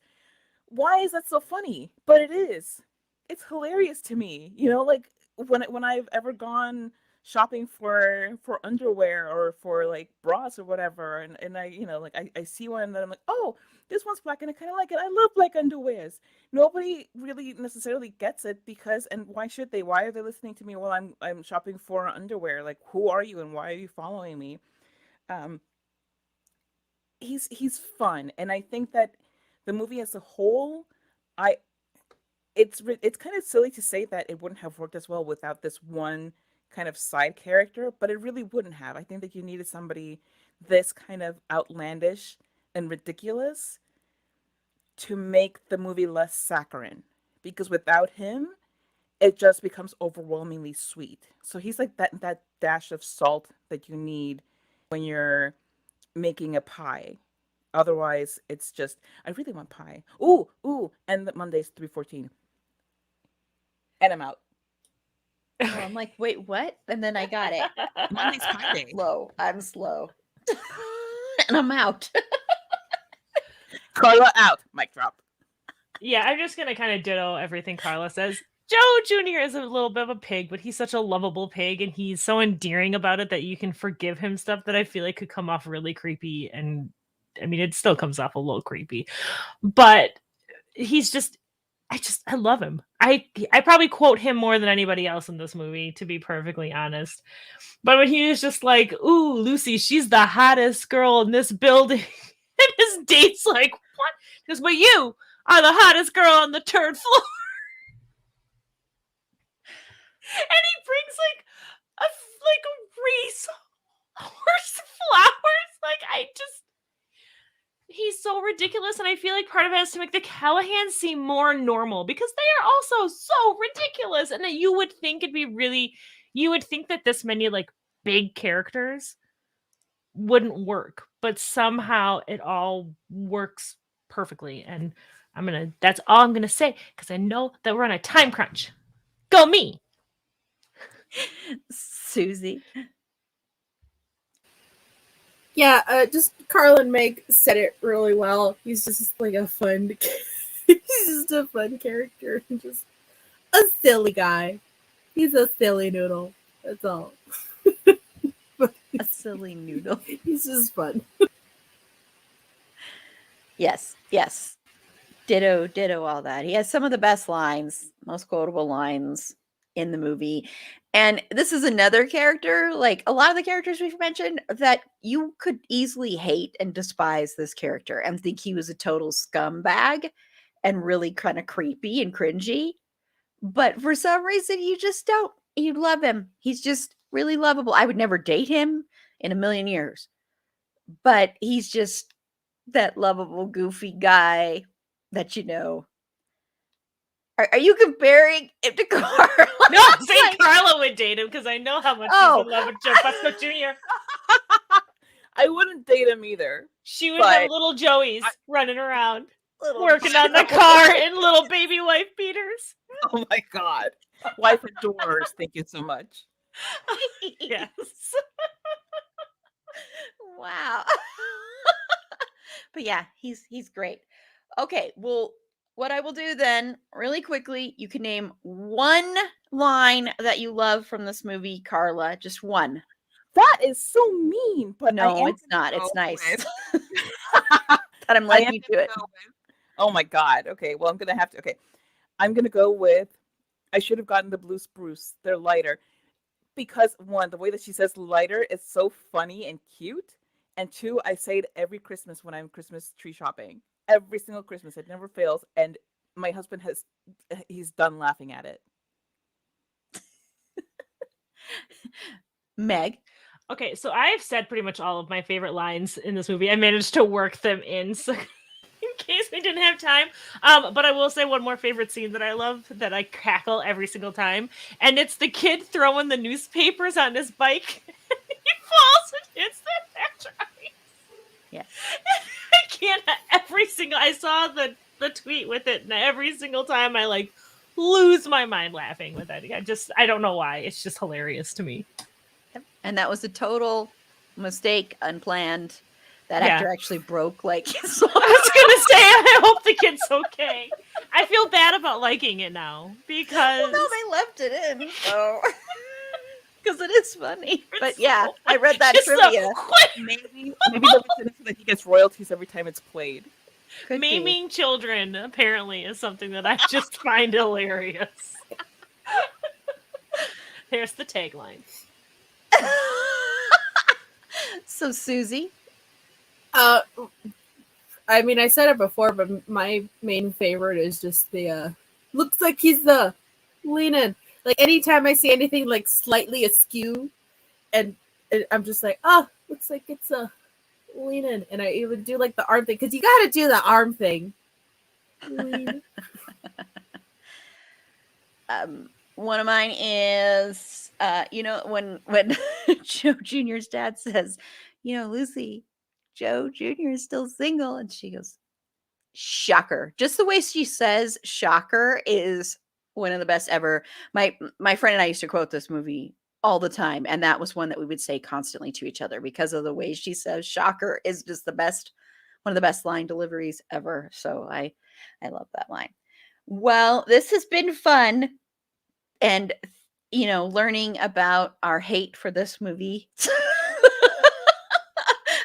Why is that so funny? But it is. It's hilarious to me. Like when I've ever gone shopping for underwear or for like bras or whatever, and I like I see one that I'm like, oh, this one's black and I kind of like it. I love black underwears. Nobody really necessarily gets it because, and why should they? Why are they listening to me while I'm shopping for underwear? Like, who are you and why are you following me? Um, he's fun, and I think that the movie as a whole, I it's kind of silly to say that it wouldn't have worked as well without this one kind of side character, but it really wouldn't have. I think that you needed somebody this kind of outlandish and ridiculous to make the movie less saccharine, because without him it just becomes overwhelmingly sweet. So he's like that dash of salt that you need when you're making a pie. Otherwise, it's just I really want pie. Ooh, and that Monday's 3:14, and I'm out. Oh, I'm like, wait, what? And then I got it. Monday's pie day. I'm slow. And I'm out. Carla out. Mic drop. Yeah, I'm just gonna kind of ditto everything Carla says. Joe Jr. is a little bit of a pig, but he's such a lovable pig, and he's so endearing about it that you can forgive him stuff that I feel like could come off really creepy. And I mean, it still comes off a little creepy, but he's just, I love him. I probably quote him more than anybody else in this movie, to be perfectly honest. But when he was just like, "Ooh, Lucy, she's the hottest girl in this building," and his date's like, "What?" He goes, "But you are the hottest girl on the third floor." And he brings like a wreath of horse flowers. Like he's so ridiculous, and I feel like part of it is to make the Callahans seem more normal because they are also so ridiculous, and that you would think that this many like big characters wouldn't work, but somehow it all works perfectly. And that's all I'm gonna say because I know that we're on a time crunch. Go me. Susie. Yeah, just Carl and Meg said it really well. He's just like a fun, he's just a fun character, just a silly guy. He's a silly noodle. That's all. A silly noodle. He's just fun. Yes. Ditto all that. He has some of the best lines, most quotable lines in the movie. And this is another character, like a lot of the characters we've mentioned, that you could easily hate and despise this character and think he was a total scumbag and really kind of creepy and cringy. But for some reason, you just don't. You love him. He's just really lovable. I would never date him in a million years. But he's just that lovable, goofy guy that Are you comparing him to Carla? No, I'm saying Carla would date him because I know how much she's in love with Joe Fusco Jr. I wouldn't date him either. She would have little Joeys running around, working on the car in little baby wife beaters. Oh my god. Wife adores. Thank you so much. Yes. Wow. But yeah, he's great. Okay, well, what I will do then, really quickly, you can name one line that you love from this movie, Carla. Just one. That is so mean, but no, it's not. It's nice. That I'm letting you do it. Oh my god. Okay, well, I'm gonna have to. Okay, I'm gonna go with. I should have gotten the blue spruce. They're lighter because one, the way that she says lighter is so funny and cute, and two, I say it every Christmas when I'm Christmas tree shopping. Every single Christmas, it never fails, and my husband he's done laughing at it. Meg. Okay, so I've said pretty much all of my favorite lines in this movie. I managed to work them in, so in case we didn't have time. But I will say one more favorite scene that I love that I cackle every single time, and it's the kid throwing the newspapers on his bike. He falls and hits that picture. Yes. I can't. I saw the tweet with it, and every single time I like lose my mind laughing with it. I don't know why. It's just hilarious to me. And that was a total mistake, unplanned. That Yeah. actor actually broke like his I was gonna say, I hope the kid's okay. I feel bad about liking it now because Well, no, they left it in, so because it is funny. But It's yeah, so I read that just the- trivia. Maybe they'll listen so that he gets royalties every time it's played. Could be. Maiming children apparently is something that I just find hilarious. There's the tagline. So Susie, I mean, I said it before, but my main favorite is just the looks like he's the leaning. Like anytime I see anything like slightly askew, and I'm just like, oh, looks like it's a leaning. And I even do like the arm thing because you got to do the arm thing. Lean. one of mine is, when Joe Jr.'s dad says, Lucy, Joe Jr. is still single, and she goes, shocker. Just the way she says shocker is one of the best ever. My friend and I used to quote this movie all the time, and that was one that we would say constantly to each other because of the way she says shocker is just one of the best line deliveries ever. So I love that line. Well, this has been fun, and learning about our hate for this movie.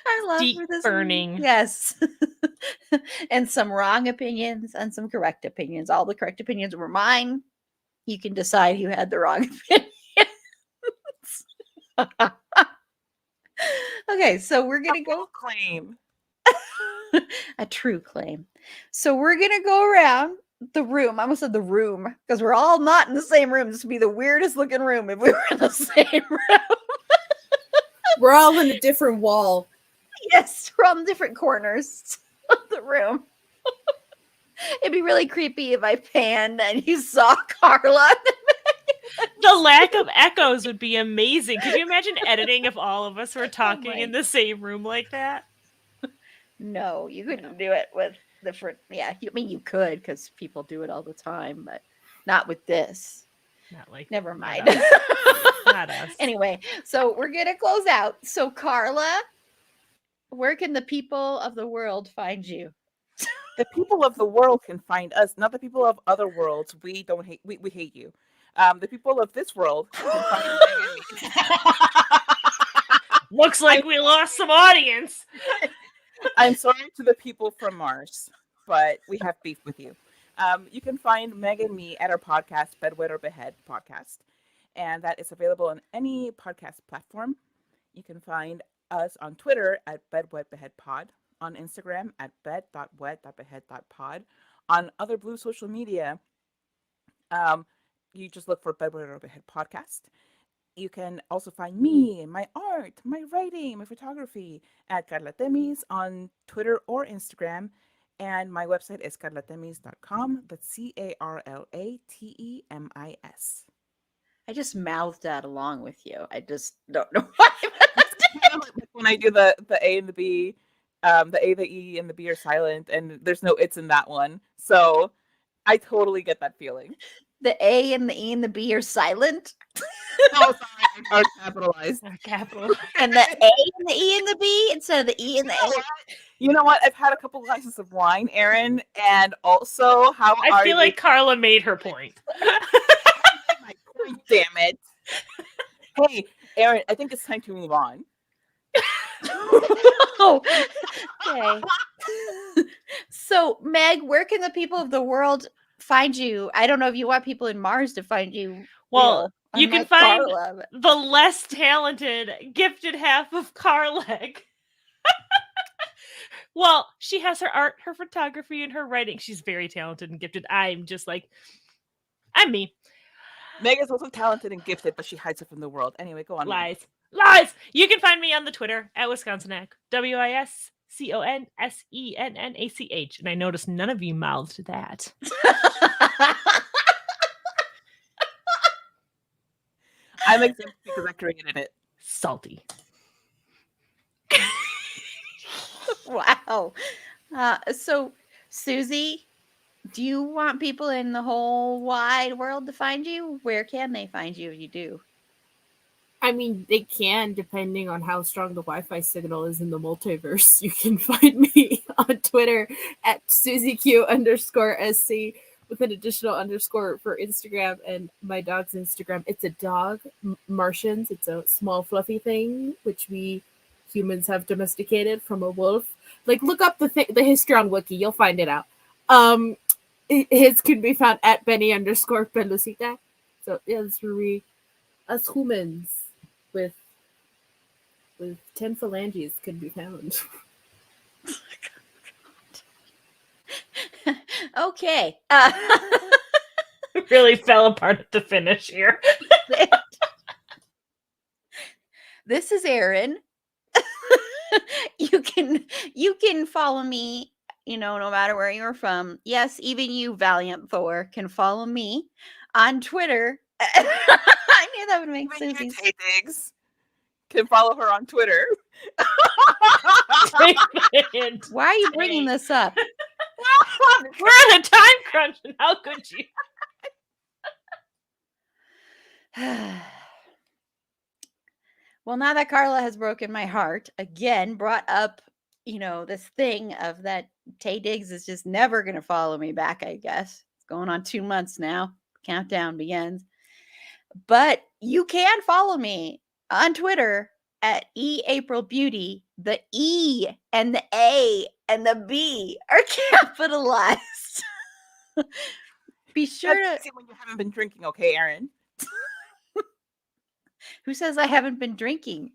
Our love Deep for this burning. movie. Yes. And some wrong opinions and some correct opinions. All the correct opinions were mine. You can decide who had the wrong opinions. Okay, so we're gonna go claim a true claim. So we're gonna go around the room. I almost said the room because we're all not in the same room. This would be the weirdest looking room if we were in the same room. We're all in a different wall. Yes, we're on different corners of the room. It'd be really creepy if I panned and you saw Carla. The lack of echoes would be amazing. Could you imagine editing if all of us were talking my in the same room like that? No, you couldn't do it with different. Yeah, I mean, you could because people do it all the time, but not with this. Not like Never not mind. us. Not us. Anyway, so we're gonna close out. So Carla, where can the people of the world find you? the people of the world can find us, not the people of other worlds. We don't hate. We hate you. The people of this world can find Megan. Looks like we lost some audience. I'm sorry to the people from Mars, but we have beef with you. You can find Meg and me at our podcast, Bedwet or Behead Podcast, and that is available on any podcast platform. You can find us on Twitter at bedwetbeheadpod, on Instagram at bed.wet.behead.pod, on other blue social media. You just look for Bedwet or Behead Podcast. You can also find me, my art, my writing, my photography at Carla Temis on Twitter or Instagram. And my website is carlatemis.com. That's CarlaTemis. I just mouthed that along with you. I just don't know why. When I do the A and the B, the A, the E, and the B are silent, and there's no it's in that one. So I totally get that feeling. The A and the E and the B are silent. Oh, sorry, are capitalized. Capital. And the A and the E and the B instead of the E and the A. You know what? I've had a couple glasses of wine, Erin, and also how I feel like Carla made her point. My point, damn it! Hey, Erin, I think it's time to move on. Oh, okay. So, Meg, where can the people of the world find you? I don't know if you want people in Mars to find you. Well, you can unlike find Carla, but- the less talented, gifted half of Carleg. Well, she has her art, her photography, and her writing. She's very talented and gifted. I'm just like, I'm me. Meg is also talented and gifted, but she hides it from the world. Anyway, go on. Lies. Lies! You can find me on the Twitter at Wisconsinac. WISCONSENNACH. And I noticed none of you mouthed that. I'm exempt because I created it. Salty. Wow. So, Susie, do you want people in the whole wide world to find you? Where can they find you if you do? I mean, they can, depending on how strong the Wi-Fi signal is in the multiverse. You can find me on Twitter at SusieQ_SC with an additional underscore for Instagram and my dog's Instagram. It's a dog, Martians. It's a small fluffy thing, which we humans have domesticated from a wolf. Like, look up the history on Wiki. You'll find it out. His can be found at Benny_Pelucita. So, yeah, that's where we, us humans, with 10 phalanges can be found. Okay. Really fell apart at the finish here. This is Erin. You can follow me, no matter where you're from. Yes, even you, Valiant Thor, can follow me on Twitter. I knew that would make Even Susie. you, Diggs, can follow her on Twitter. David, Why are you bringing this up? we're on a time crunch, and how could you? Well, now that Carla has broken my heart, again, brought up, this thing of that Tay Diggs is just never going to follow me back, I guess. It's going on 2 months now. Countdown begins. But you can follow me on Twitter at eAprilBeauty. The E and the A and the B are capitalized. Be sure That's to... when you haven't been drinking, okay, Erin? Who says I haven't been drinking?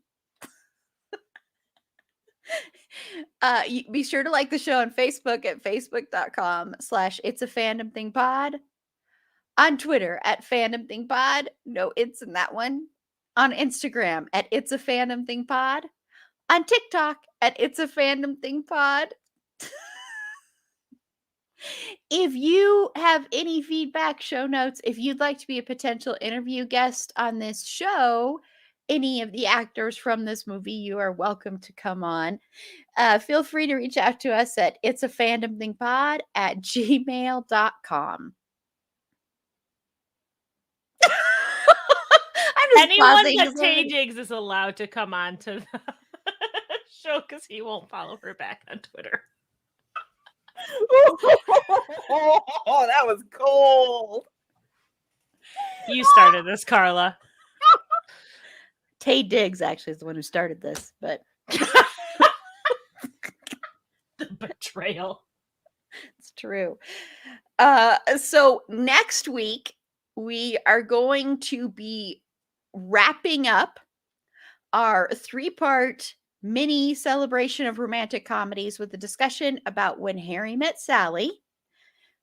Be sure to like the show on Facebook at facebook.com/itsafandom_thing_pod. On Twitter at fandomthingpod. No, it's in that one. On Instagram at itsafandom_thing_pod. On TikTok at itsafandom_thing_pod. If you have any feedback, show notes, if you'd like to be a potential interview guest on this show, any of the actors from this movie, you are welcome to come on. Feel free to reach out to us at itsafandom_thing_pod@gmail.com. Anyone but Tay Diggs is allowed to come on to the show because he won't follow her back on Twitter. Oh, that was cold. You started this, Carla. Tay Diggs actually is the one who started this, but The betrayal. it's true. So next week we are going to be wrapping up our 3-part mini celebration of romantic comedies with a discussion about When Harry Met Sally.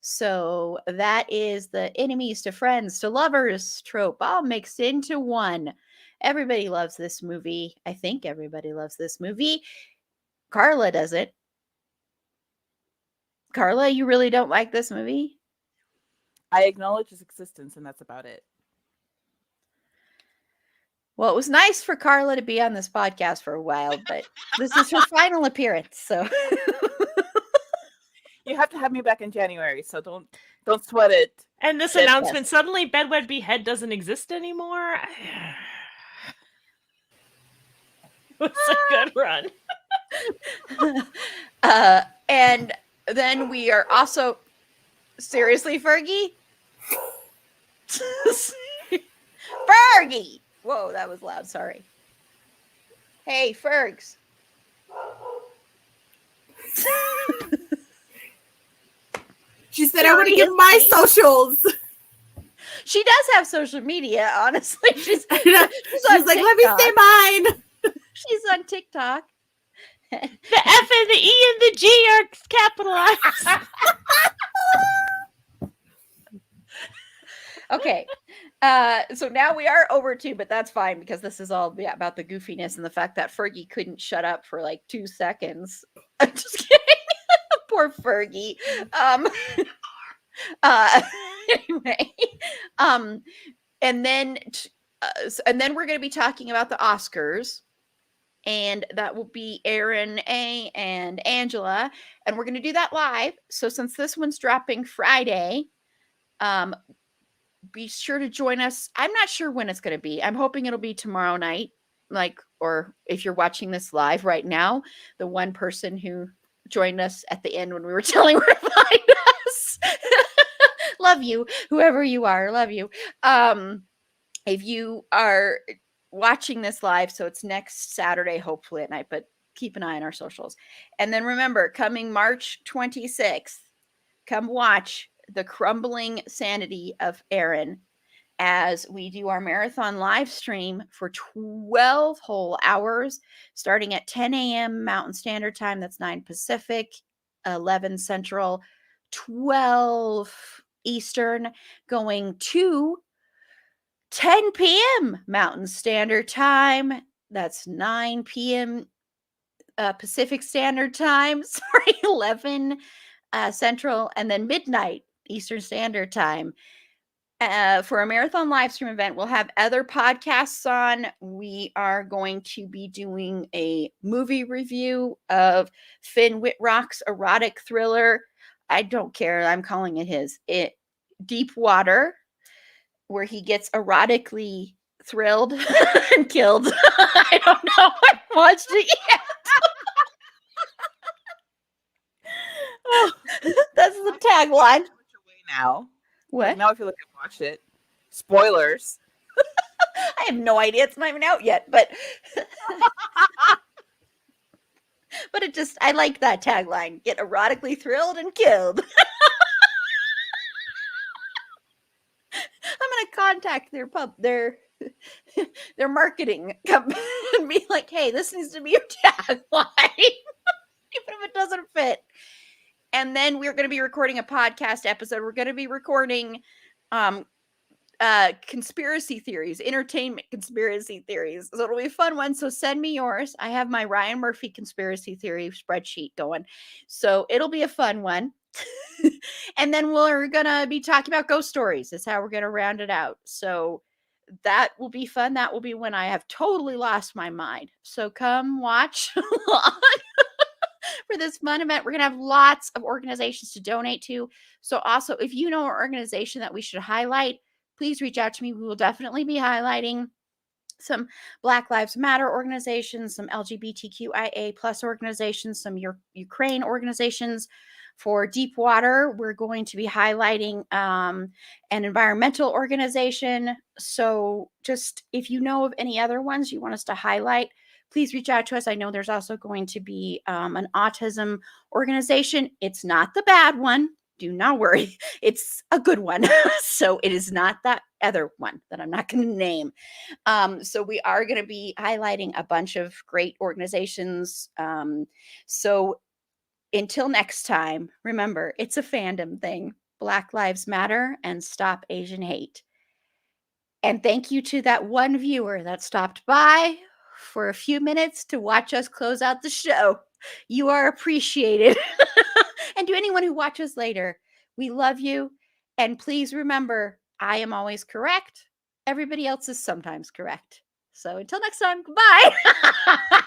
So that is the enemies to friends to lovers trope all mixed into one. Everybody loves this movie. I think everybody loves this movie. Carla doesn't. Carla, you really don't like this movie? I acknowledge its existence, and that's about it. Well, it was nice for Carla to be on this podcast for a while, but this is her final appearance, so You have to have me back in January, so don't sweat it. And this Yes, announcement, yes. suddenly Bedwed Behead doesn't exist anymore. It was a good run. And then we are also seriously, Fergie? Fergie! Whoa, that was loud. Sorry. Hey, Fergs. She said, I want to give my socials. She does have social media, honestly. She's She's like, let me say mine. She's on TikTok. The F and the E and the G are capitalized. Okay. So now we are over 2, but that's fine because this is all about the goofiness and the fact that Fergie couldn't shut up for like 2 seconds. I'm just kidding. Poor Fergie. Anyway, and then we're going to be talking about the Oscars, and that will be Aaron A and Angela, and we're going to do that live. So since this one's dropping Friday, be sure to join us. I'm not sure when it's going to be. I'm hoping it'll be tomorrow night, or if you're watching this live right now, the one person who joined us at the end when we were telling where to find us. Love you, whoever you are. Love you. If you are watching this live, so it's next Saturday, hopefully at night, but keep an eye on our socials. And then remember, coming March 26th, come watch the crumbling sanity of Aaron as we do our marathon live stream for 12 whole hours, starting at 10 a.m. Mountain Standard Time. That's 9 Pacific, 11 Central, 12 Eastern, going to 10 p.m. Mountain Standard Time. That's 9 p.m. Pacific Standard Time. Sorry, 11 Central, and then midnight Eastern Standard Time. For a marathon live stream event, we'll have other podcasts on. We are going to be doing a movie review of Finn Wittrock's erotic thriller. I don't care. I'm calling it Deep Water, where he gets erotically thrilled and killed. I don't know. I haven't watched it yet. That's the tagline. Now. What? Now I feel like I watched it. Spoilers. I have no idea. It's not even out yet, but I like that tagline. Get erotically thrilled and killed. I'm gonna contact their marketing company and be like, hey, this needs to be your tagline. Even if it doesn't fit. And then we're going to be recording a podcast episode. We're going to be recording conspiracy theories, entertainment conspiracy theories. So it'll be a fun one. So send me yours. I have my Ryan Murphy conspiracy theory spreadsheet going. So it'll be a fun one. And then we're going to be talking about ghost stories. That's how we're going to round it out. So that will be fun. That will be when I have totally lost my mind. So come watch for this fun event. We're going to have lots of organizations to donate to. So also, if you know an organization that we should highlight, please reach out to me. We will definitely be highlighting some Black Lives Matter organizations, some LGBTQIA plus organizations, some Ukraine organizations. For Deep Water, we're going to be highlighting an environmental organization. So just if you know of any other ones you want us to highlight, please reach out to us. I know there's also going to be an autism organization. It's not the bad one. Do not worry. It's a good one. So it is not that other one that I'm not going to name. So we are going to be highlighting a bunch of great organizations. So until next time, remember, it's a fandom thing. Black Lives Matter and stop Asian hate. And thank you to that one viewer that stopped by for a few minutes to watch us close out the show. You are appreciated. And to anyone who watches later, we love you. And please remember, I am always correct. Everybody else is sometimes correct. So until next time, goodbye.